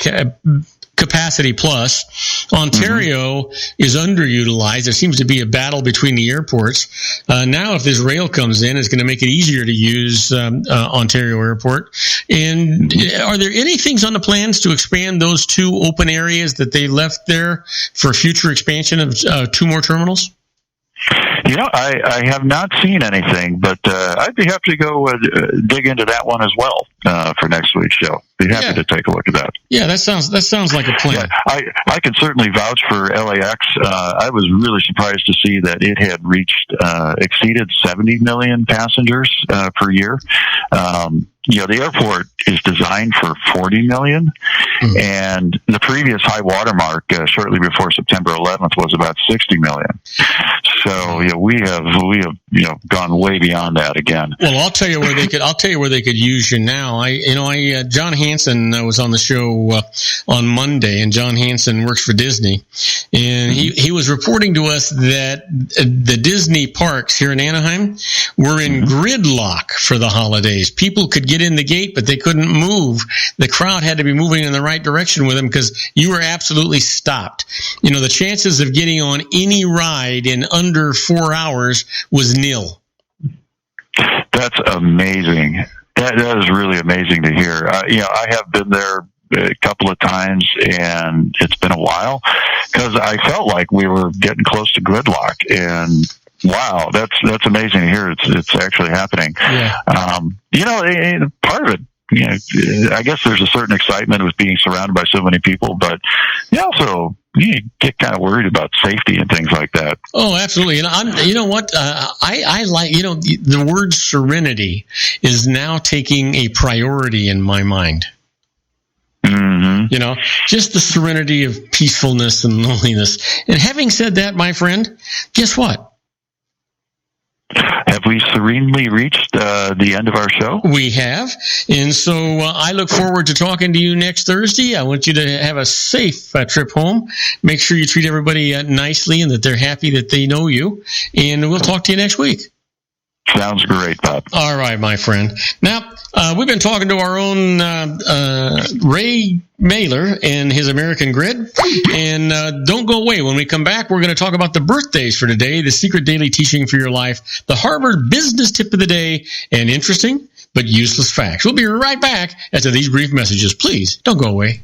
capacity plus. Ontario is underutilized. There seems to be a battle between the airports. Now, if this rail comes in, it's going to make it easier to use Ontario Airport. And are there any things on the plans to expand those 2 open areas that they left there for future expansion of 2 more terminals? I have not seen anything, but I'd be happy to go dig into that one as well for next week's show. Be happy to take a look at that. Yeah, that sounds like a plan. Yeah, I can certainly vouch for LAX. I was really surprised to see that it had exceeded 70 million passengers per year. The airport is designed for 40 million, and the previous high watermark shortly before September 11th was about 60 million. So we have gone way beyond that again. Well, I'll tell you where they could use you now. John Hansen was on the show on Monday, and John Hansen works for Disney, and he was reporting to us that the Disney parks here in Anaheim were in gridlock for the holidays. People could get in the gate, but they couldn't move. The crowd had to be moving in the right direction with them because you were absolutely stopped. The chances of getting on any ride in under 4 hours was nil. That's amazing. That is really amazing to hear. I have been there a couple of times, and it's been a while because I felt like we were getting close to gridlock. And wow, that's amazing to hear. It's actually happening. Yeah. Part of it, I guess there's a certain excitement with being surrounded by so many people, but you get kind of worried about safety and things like that. Oh, absolutely. And I like, the word serenity is now taking a priority in my mind. Mm-hmm. Just the serenity of peacefulness and loneliness. And having said that, my friend, guess what? Have we serenely reached the end of our show? We have. And so I look forward to talking to you next Thursday. I want you to have a safe trip home. Make sure you treat everybody nicely and that they're happy that they know you. And we'll talk to you next week. Sounds great, Bob. All right, my friend. Now, we've been talking to our own Ray Mailer and his American Grid. And don't go away. When we come back, we're going to talk about the birthdays for today, the secret daily teaching for your life, the Harvard business tip of the day, and interesting but useless facts. We'll be right back after these brief messages. Please, don't go away.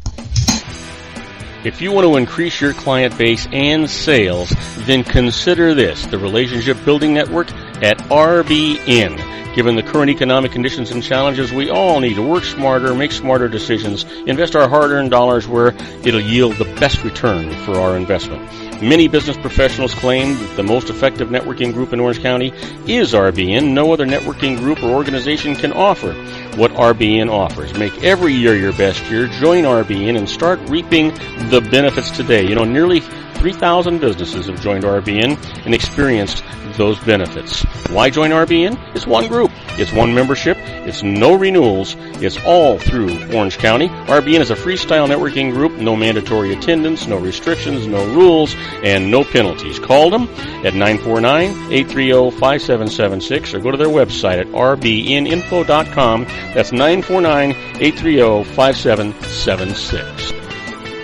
If you want to increase your client base and sales, then consider this, the Relationship Building Network at RBN. Given the current economic conditions and challenges, we all need to work smarter, make smarter decisions, invest our hard-earned dollars where it'll yield the best return for our investment. Many business professionals claim that the most effective networking group in Orange County is RBN. No other networking group or organization can offer what RBN offers. Make every year your best year. Join RBN and start reaping the benefits today. Nearly 3,000 businesses have joined RBN and experienced those benefits. Why join RBN? It's one group. It's one membership. It's no renewals. It's all through Orange County. RBN is a freestyle networking group. No mandatory attendance, no restrictions, no rules, and no penalties. Call them at 949-830-5776 or go to their website at rbninfo.com. That's 949-830-5776.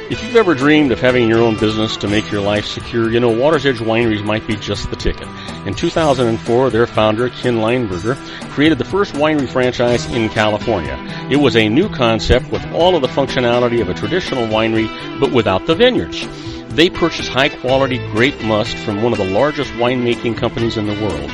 If you've ever dreamed of having your own business to make your life secure, you know Water's Edge Wineries might be just the ticket. In 2004, their founder, Ken Lineberger, created the first winery franchise in California. It was a new concept with all of the functionality of a traditional winery, but without the vineyards. They purchased high-quality grape must from one of the largest winemaking companies in the world.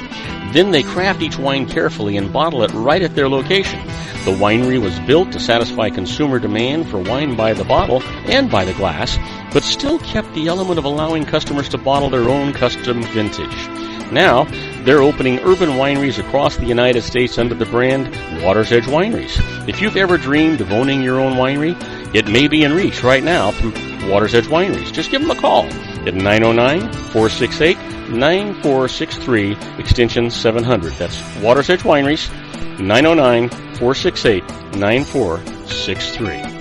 Then they craft each wine carefully and bottle it right at their location. The winery was built to satisfy consumer demand for wine by the bottle and by the glass, but still kept the element of allowing customers to bottle their own custom vintage. Now, they're opening urban wineries across the United States under the brand Water's Edge Wineries. If you've ever dreamed of owning your own winery, it may be in reach right now through Water's Edge Wineries. Just give them a call at 909-468-9463, extension 700. That's Water's Edge Wineries, 909-468-9463.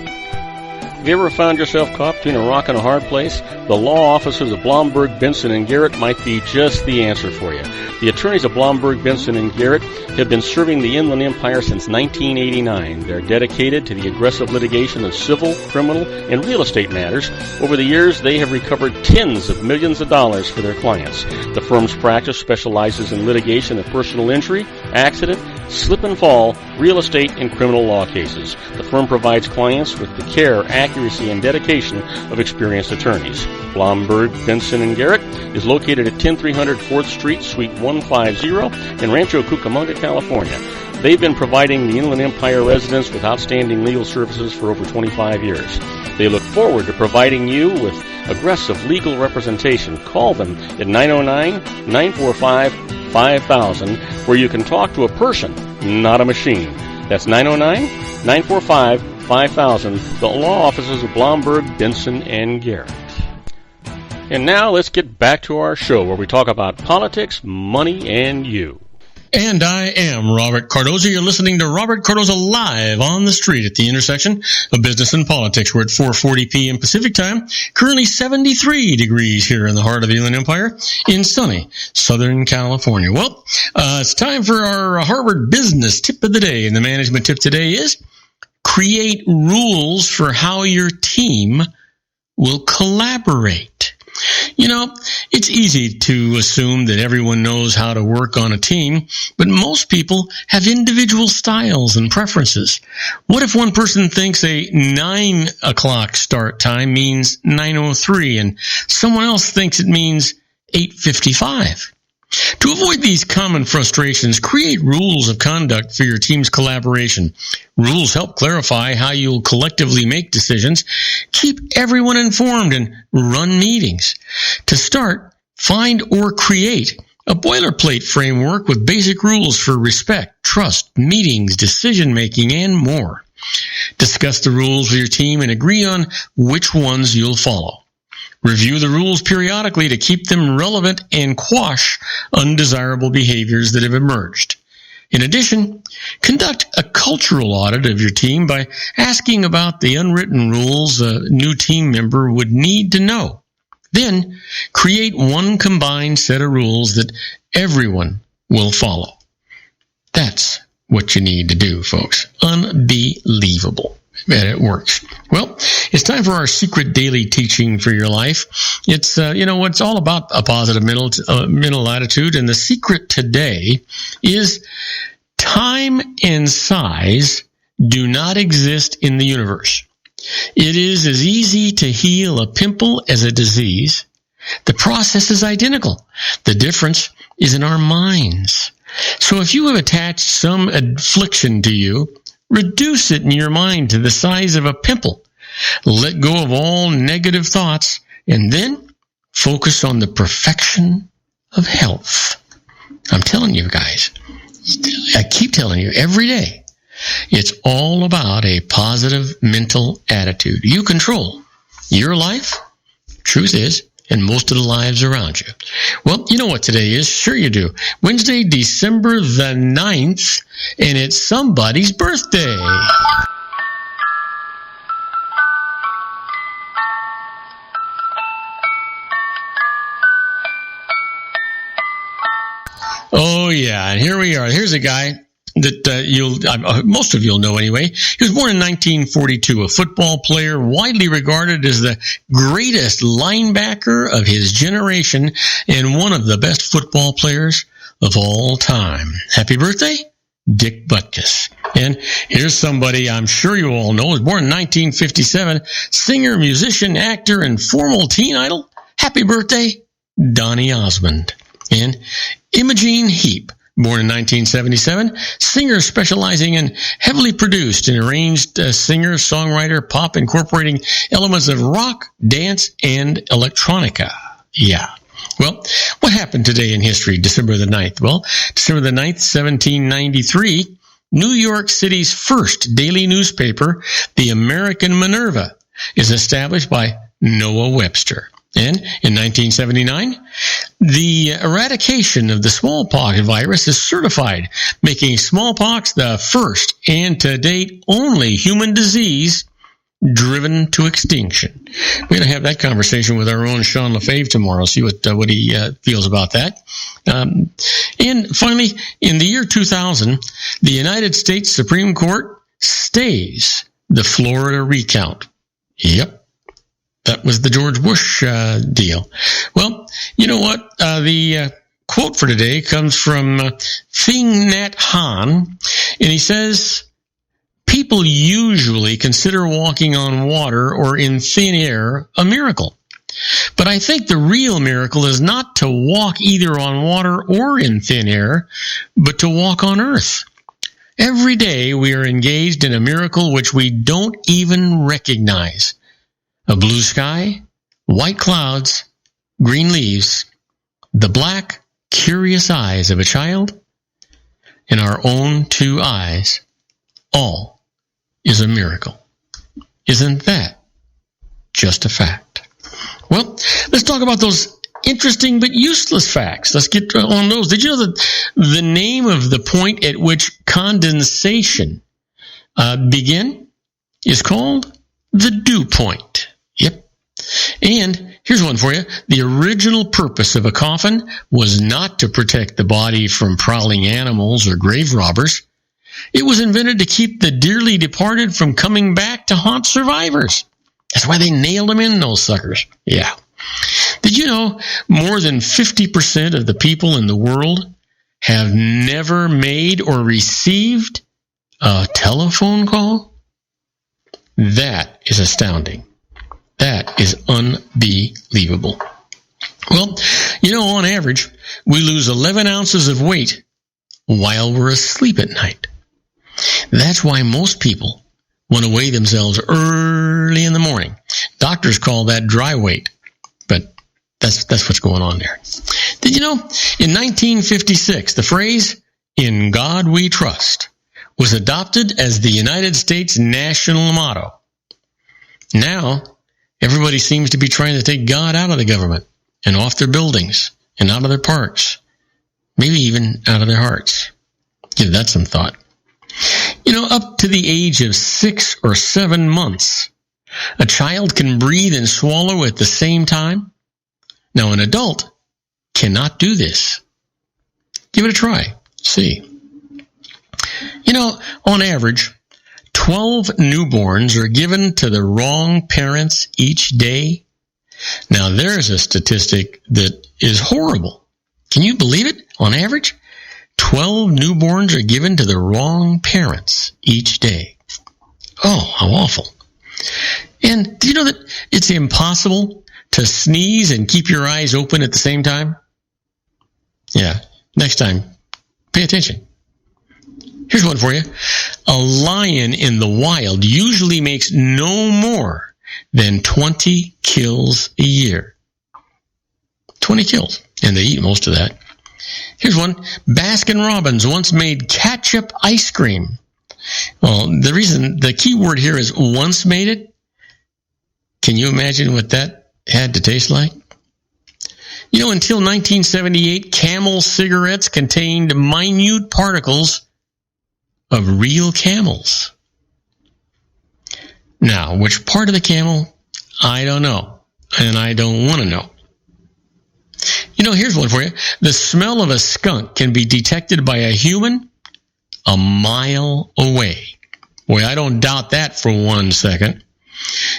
Have you ever found yourself caught between a rock and a hard place? The law offices of Blomberg, Benson, and Garrett might be just the answer for you. The attorneys of Blomberg, Benson, and Garrett have been serving the Inland Empire since 1989. They're dedicated to the aggressive litigation of civil, criminal, and real estate matters. Over the years, they have recovered tens of millions of dollars for their clients. The firm's practice specializes in litigation of personal injury, accident, slip and fall, real estate, and criminal law cases. The firm provides clients with the care, accuracy, and dedication of experienced attorneys. Blomberg, Benson, and Garrett is located at 10300 4th Street, Suite 150 in Rancho Cucamonga, California. They've been providing the Inland Empire residents with outstanding legal services for over 25 years. They look forward to providing you with aggressive legal representation. Call them at 909-945-5000, where you can talk to a person, not a machine. That's 909-945-5000, the law offices of Blomberg, Benson, and Garrett. And now let's get back to our show where we talk about politics, money, and you. And I am Robert Cardoza. You're listening to Robert Cardoza Live on the Street at the intersection of business and politics. We're at 4:40 p.m. Pacific Time, currently 73 degrees here in the heart of the Inland Empire in sunny Southern California. Well, it's time for our Harvard Business Tip of the Day. And the management tip today is create rules for how your team will collaborate. You know, it's easy to assume that everyone knows how to work on a team, but most people have individual styles and preferences. What if one person thinks a 9 o'clock start time means 9:03 and someone else thinks it means 8:55? To avoid these common frustrations, create rules of conduct for your team's collaboration. Rules help clarify how you'll collectively make decisions, keep everyone informed, and run meetings. To start, find or create a boilerplate framework with basic rules for respect, trust, meetings, decision-making, and more. Discuss the rules with your team and agree on which ones you'll follow. Review the rules periodically to keep them relevant and quash undesirable behaviors that have emerged. In addition, conduct a cultural audit of your team by asking about the unwritten rules a new team member would need to know. Then, create one combined set of rules that everyone will follow. That's what you need to do, folks. Unbelievable. And it works. Well, it's time for our secret daily teaching for your life. It's, it's all about a positive mental attitude. And the secret today is time and size do not exist in the universe. It is as easy to heal a pimple as a disease. The process is identical. The difference is in our minds. So if you have attached some affliction to you, reduce it in your mind to the size of a pimple. Let go of all negative thoughts and then focus on the perfection of health. I'm telling you guys, I keep telling you every day, it's all about a positive mental attitude. You control your life. Truth is, and most of the lives around you. Well, you know what today is. Sure you do. Wednesday, December the 9th, and it's somebody's birthday. Oh, yeah, and here we are. Here's a guy that most of you'll know anyway. He was born in 1942, a football player widely regarded as the greatest linebacker of his generation and one of the best football players of all time. Happy birthday, Dick Butkus. And here's somebody I'm sure you all know. He was born in 1957, singer, musician, actor, and former teen idol. Happy birthday, Donny Osmond. And Imogene Heap, born in 1977, singer specializing in heavily produced and arranged singer, songwriter, pop, incorporating elements of rock, dance, and electronica. Yeah. Well, what happened today in history, December the 9th? Well, December the 9th, 1793, New York City's first daily newspaper, the American Minerva, is established by Noah Webster. And in 1979, the eradication of the smallpox virus is certified, making smallpox the first and to date only human disease driven to extinction. We're going to have that conversation with our own Sean LaFave tomorrow, see what he feels about that. And finally, in the year 2000, the United States Supreme Court stays the Florida recount. Yep. That was the George Bush deal. Well, you know what? The quote for today comes from Thich Nhat Hanh, and he says, people usually consider walking on water or in thin air a miracle. But I think the real miracle is not to walk either on water or in thin air, but to walk on earth. Every day we are engaged in a miracle which we don't even recognize. A blue sky, white clouds, green leaves, the black, curious eyes of a child, and our own two eyes, all is a miracle. Isn't that just a fact? Well, let's talk about those interesting but useless facts. Let's get on those. Did you know that the name of the point at which condensation begin is called the dew point? Yep. And here's one for you. The original purpose of a coffin was not to protect the body from prowling animals or grave robbers. It was invented to keep the dearly departed from coming back to haunt survivors. That's why they nailed them in, those suckers. Yeah. Did you know more than 50% of the people in the world have never made or received a telephone call? That is astounding. That is unbelievable. Well, you know, on average, we lose 11 ounces of weight while we're asleep at night. That's why most people want to weigh themselves early in the morning. Doctors call that dry weight, but that's what's going on there. Did you know, in 1956, the phrase, "In God We Trust," was adopted as the United States national motto. Now, everybody seems to be trying to take God out of the government and off their buildings and out of their parks, maybe even out of their hearts. Give that some thought. You know, up to the age of 6 or 7 months, a child can breathe and swallow at the same time. Now, an adult cannot do this. Give it a try. See. You know, on average, 12 newborns are given to the wrong parents each day. Now, there's a statistic that is horrible. Can you believe it? On average, 12 newborns are given to the wrong parents each day. Oh, how awful. And do you know that it's impossible to sneeze and keep your eyes open at the same time? Yeah, next time, pay attention. Here's one for you. A lion in the wild usually makes no more than 20 kills a year. 20 kills, and they eat most of that. Here's one. Baskin-Robbins once made ketchup ice cream. Well, the key word here is once made it. Can you imagine what that had to taste like? Until 1978, Camel cigarettes contained minute particles of real camels. Now, which part of the camel? I don't know, and I don't want to know. Here's one for you. The smell of a skunk can be detected by a human a mile away. Boy, I don't doubt that for 1 second.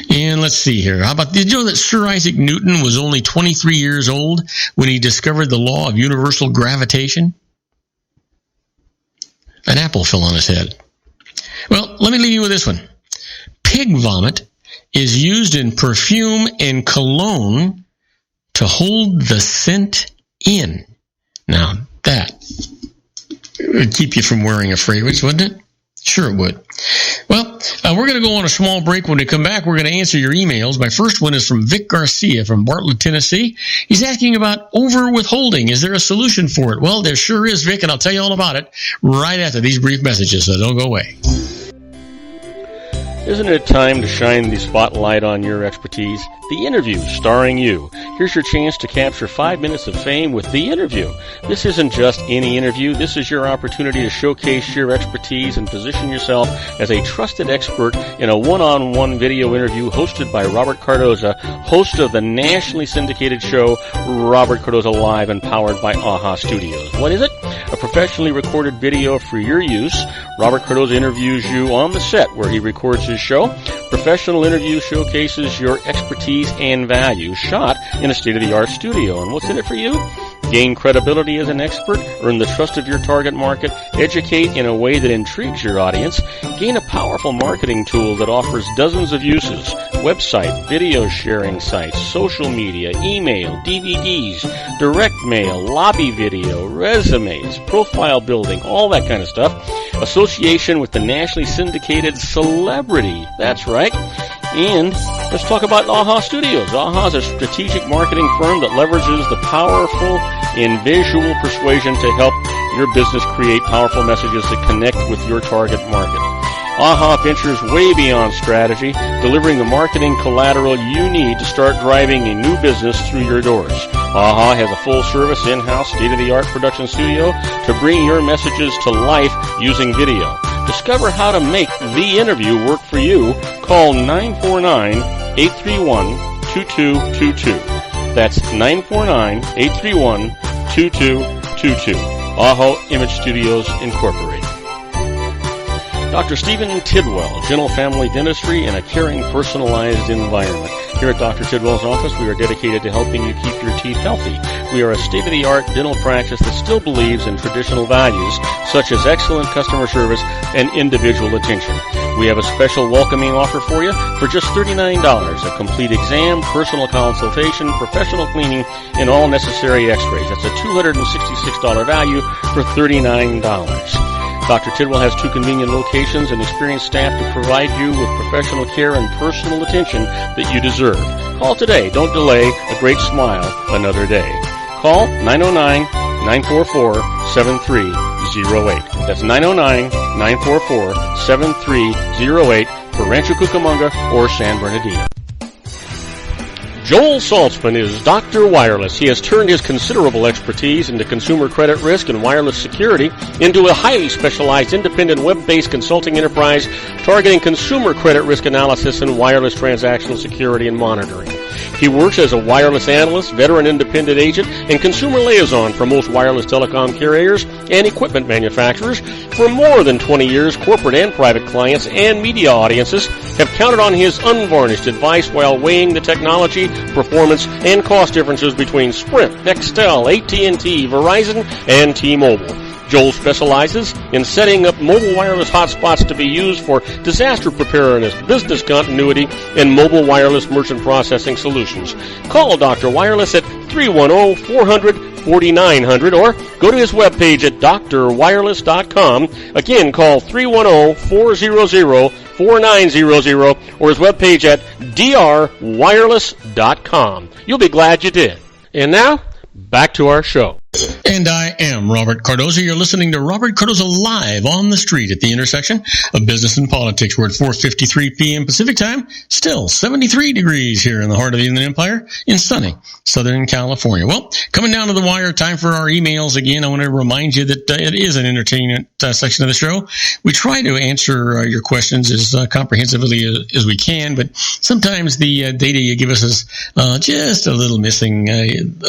And let's see here. How about, did you know that Sir Isaac Newton was only 23 years old when he discovered the law of universal gravitation? An apple fell on his head. Well, let me leave you with this one. Pig vomit is used in perfume and cologne to hold the scent in. Now, that would keep you from wearing a fragrance, wouldn't it? Sure it would. Well, we're going to go on a small break. When we come back, we're going to answer your emails. My first one is from Vic Garcia from Bartlett, Tennessee. He's asking about over-withholding. Is there a solution for it? Well, there sure is, Vic, and I'll tell you all about it right after these brief messages, so don't go away. Isn't it time to shine the spotlight on your expertise? The Interview, starring you. Here's your chance to capture 5 minutes of fame with The Interview. This isn't just any interview. This is your opportunity to showcase your expertise and position yourself as a trusted expert in a one-on-one video interview hosted by Robert Cardoza, host of the nationally syndicated show Robert Cardoza Live and powered by AHA Studios. What is it? A professionally recorded video for your use. Robert Cardoza interviews you on the set where he records his show. Professional interview showcases your expertise and value, shot in a state-of-the-art studio. And what's in it for you? Gain credibility as an expert, earn the trust of your target market, educate in a way that intrigues your audience, gain a powerful marketing tool that offers dozens of uses, website, video sharing sites, social media, email, DVDs, direct mail, lobby video, resumes, profile building, all that kind of stuff. Association with the nationally syndicated celebrity. That's right. And let's talk about AHA Studios. AHA is a strategic marketing firm that leverages the powerful and visual persuasion to help your business create powerful messages that connect with your target market. AHA ventures way beyond strategy, delivering the marketing collateral you need to start driving a new business through your doors. AHA has a full-service, in-house, state-of-the-art production studio to bring your messages to life using video. Discover how to make The Interview work for you. Call 949-831-2222. That's 949-831-2222. AHA Image Studios Incorporated. Dr. Stephen Tidwell, Gentle Family Dentistry in a caring, personalized environment. Here at Dr. Tidwell's office, we are dedicated to helping you keep your teeth healthy. We are a state-of-the-art dental practice that still believes in traditional values, such as excellent customer service and individual attention. We have a special welcoming offer for you for just $39, a complete exam, personal consultation, professional cleaning, and all necessary x-rays. That's a $266 value for $39. Dr. Tidwell has 2 convenient locations and experienced staff to provide you with professional care and personal attention that you deserve. Call today. Don't delay a great smile another day. Call 909-944-7308. That's 909-944-7308 for Rancho Cucamonga or San Bernardino. Joel Saltzman is Dr. Wireless. He has turned his considerable expertise into consumer credit risk and wireless security into a highly specialized independent web-based consulting enterprise targeting consumer credit risk analysis and wireless transactional security and monitoring. He works as a wireless analyst, veteran independent agent, and consumer liaison for most wireless telecom carriers and equipment manufacturers. For more than 20 years, corporate and private clients and media audiences have counted on his unvarnished advice while weighing the technology, performance, and cost differences between Sprint, Nextel, AT&T, Verizon, and T-Mobile. Joel specializes in setting up mobile wireless hotspots to be used for disaster preparedness, business continuity, and mobile wireless merchant processing solutions. Call Dr. Wireless at 310-400-4900 or go to his webpage at drwireless.com. Again, call 310-400-4900 or his webpage at drwireless.com. You'll be glad you did. And now, back to our show. And I am I'm Robert Cardoza. You're listening to Robert Cardoza Live on the Street at the intersection of business and politics. We're at 4:53 p.m. Pacific time, still 73 degrees here in the heart of the Inland Empire in sunny Southern California. Well, coming down to the wire, time for our emails again. I want to remind you that it is an entertainment section of the show. We try to answer your questions as comprehensively as we can, but sometimes the data you give us is just a little missing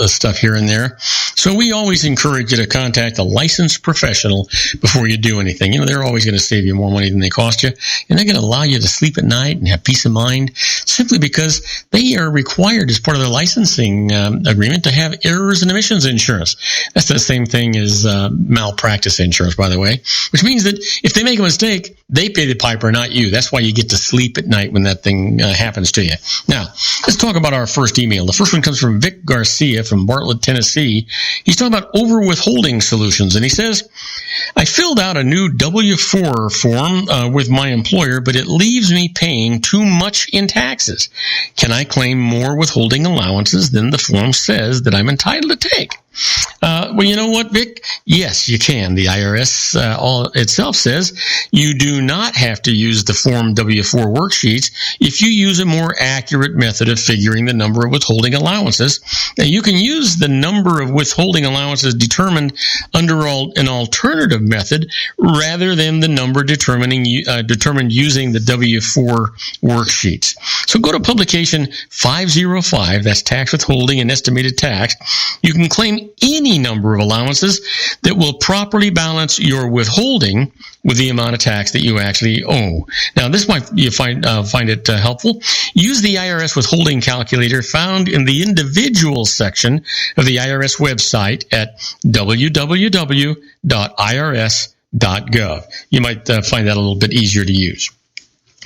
stuff here and there. So we always encourage you to contact a licensed professional before you do anything. You know, they're always going to save you more money than they cost you, and they're going to allow you to sleep at night and have peace of mind simply because they are required as part of their licensing agreement to have errors and omissions insurance. That's the same thing as malpractice insurance, by the way, which means that if they make a mistake, they pay the piper, not you. That's why you get to sleep at night when that thing happens to you. Now, let's talk about our first email. The first one comes from Vic Garcia from Bartlett, Tennessee. He's talking about over-withholding solutions, and he says, I filled out a new W-4 form with my employer, but it leaves me paying too much in taxes. Can I claim more withholding allowances than the form says that I'm entitled to take? Well, you know what, Vic? Yes, you can. The IRS itself says you do not have to use the Form W-4 worksheets if you use a more accurate method of figuring the number of withholding allowances. Now, you can use the number of withholding allowances determined under an alternative method rather than the number determined using the W-4 worksheets. So go to publication 505, that's tax withholding and estimated tax. You can claim any number of allowances that will properly balance your withholding with the amount of tax that you actually owe. Now, this might you find it helpful. Use the IRS withholding calculator found in the individual section of the IRS website at www.irs.gov. You might find that a little bit easier to use.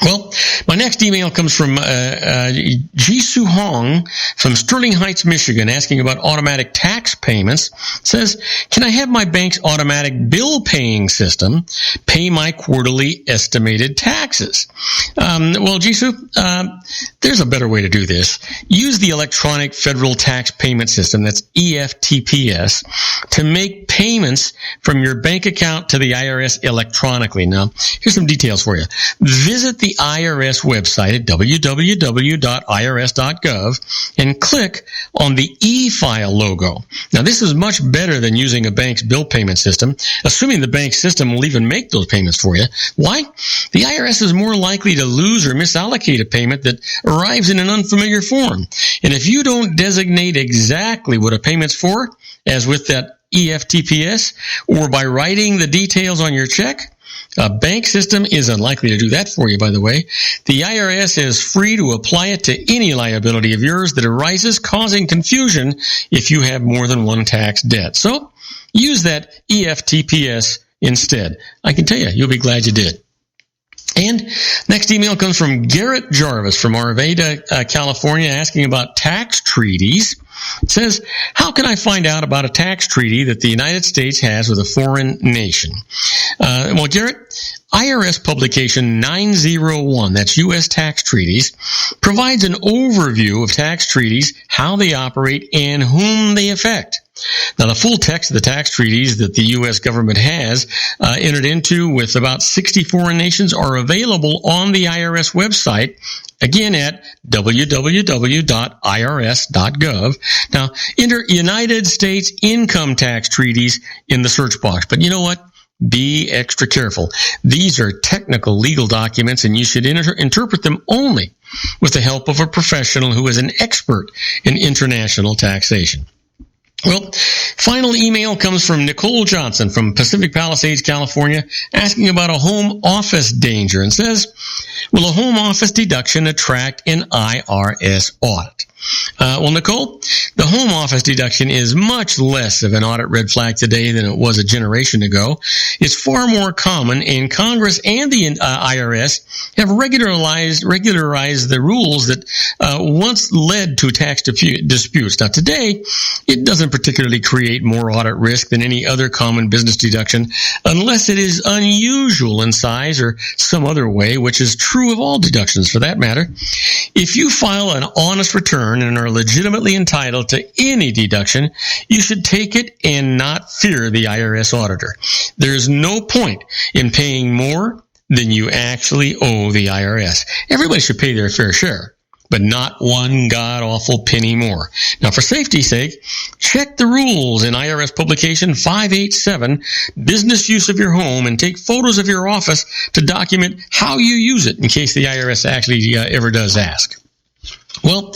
Well, my next email comes from Jisoo Hong from Sterling Heights, Michigan, asking about automatic tax payments. It says, can I have my bank's automatic bill paying system pay my quarterly estimated taxes? Well, Jisoo, there's a better way to do this. Use the electronic federal tax payment system, that's EFTPS, to make payments from your bank account to the IRS electronically. Now, here's some details for you. Visit the IRS website at www.irs.gov and click on the e-file logo. Now, this is much better than using a bank's bill payment system, assuming the bank system will even make those payments for you. Why? The IRS is more likely to lose or misallocate a payment that arrives in an unfamiliar form. And if you don't designate exactly what a payment's for, as with that EFTPS, or by writing the details on your check, a bank system is unlikely to do that for you, by the way. The IRS is free to apply it to any liability of yours that arises, causing confusion if you have more than one tax debt. So use that EFTPS instead. I can tell you, you'll be glad you did. And next email comes from Garrett Jarvis from Arvada, California, asking about tax treaties. It says, how can I find out about a tax treaty that the United States has with a foreign nation? Well, Garrett, IRS publication 901, that's U.S. tax treaties, provides an overview of tax treaties, how they operate, and whom they affect. Now, the full text of the tax treaties that the U.S. government has entered into with about 60 foreign nations are available on the IRS website, again at www.irs.gov. Now, enter United States income tax treaties in the search box. But you know what? Be extra careful. These are technical legal documents, and you should interpret them only with the help of a professional who is an expert in international taxation. Well, final email comes from Nicole Johnson from Pacific Palisades, California, asking about a home office danger and says, will a home office deduction attract an IRS audit? Well, Nicole, the home office deduction is much less of an audit red flag today than it was a generation ago. It's far more common, and Congress and the IRS have regularized the rules that once led to tax disputes. Now, today, it doesn't particularly create more audit risk than any other common business deduction unless it is unusual in size or some other way, which is true of all deductions for that matter. If you file an honest return and are legitimately entitled to any deduction, you should take it and not fear the IRS auditor. There is no point in paying more than you actually owe the IRS. Everybody should pay their fair share, but not one god-awful penny more. Now, for safety's sake, check the rules in IRS Publication 587, Business Use of Your Home, and take photos of your office to document how you use it in case the IRS actually ever does ask. Well,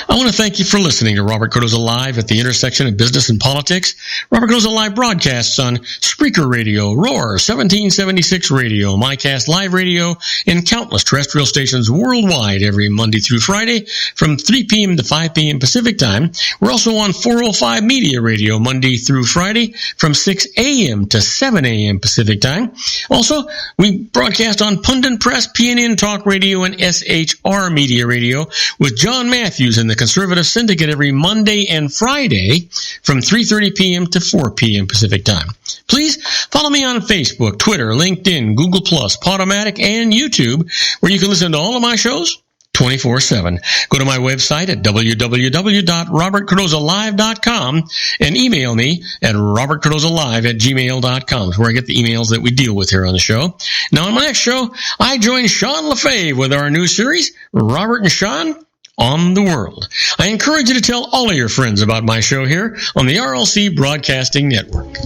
I want to thank you for listening to Robert Cardoza Live at the intersection of business and politics. Robert Cardoza Live broadcasts on Spreaker Radio, Roar, 1776 Radio, MyCast Live Radio, and countless terrestrial stations worldwide every Monday through Friday from 3 p.m. to 5 p.m. Pacific Time. We're also on 405 Media Radio Monday through Friday from 6 a.m. to 7 a.m. Pacific Time. Also, we broadcast on Pundit Press, PNN Talk Radio, and SHR Media Radio with John Matthews and the Conservative Syndicate every Monday and Friday from 3:30 p.m. to 4 p.m. Pacific Time. Please follow me on Facebook, Twitter, LinkedIn, Google+, Podomatic, and YouTube, where you can listen to all of my shows 24/7. Go to my website at www.robertcardozalive.com and email me at robertcardozalive@gmail.com, where I get the emails that we deal with here on the show. Now, on my next show, I join Sean LaFave with our new series, Robert and Sean on the World. I encourage you to tell all of your friends about my show here on the RLC Broadcasting Network.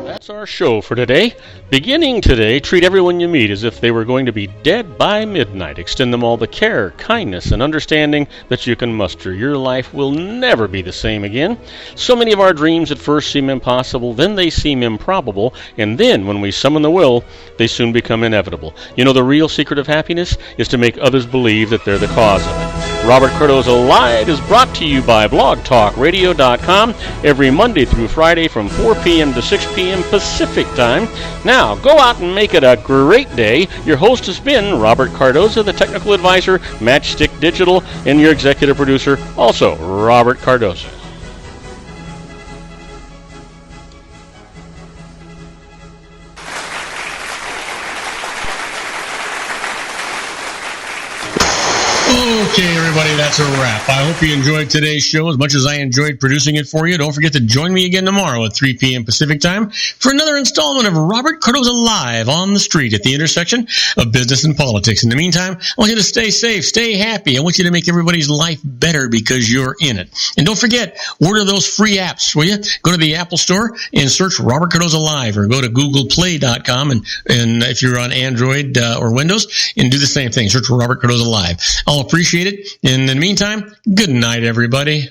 That's our show for today. Beginning today, treat everyone you meet as if they were going to be dead by midnight. Extend them all the care, kindness, and understanding that you can muster. Your life will never be the same again. So many of our dreams at first seem impossible, then they seem improbable, and then when we summon the will, they soon become inevitable. You know, the real secret of happiness is to make others believe that they're the cause of it. Robert Cardoza Live is brought to you by blogtalkradio.com every Monday through Friday from 4 p.m. to 6 p.m. Pacific Time. Now, go out and make it a great day. Your host has been Robert Cardoza, the technical advisor, Matchstick Digital, and your executive producer, also Robert Cardoza. Okay, everybody, that's a wrap. I hope you enjoyed today's show as much as I enjoyed producing it for you. Don't forget to join me again tomorrow at 3 p.m. Pacific Time for another installment of Robert Cardoza Live on the Street at the intersection of business and politics. In the meantime, I want you to stay safe, stay happy. I want you to make everybody's life better because you're in it. And don't forget, order those free apps, will you? Go to the Apple Store and search Robert Cardoza Live, or go to googleplay.com and if you're on Android or Windows, and do the same thing. Search for Robert Cardoza Live. I'll appreciate it. In the meantime, good night, everybody.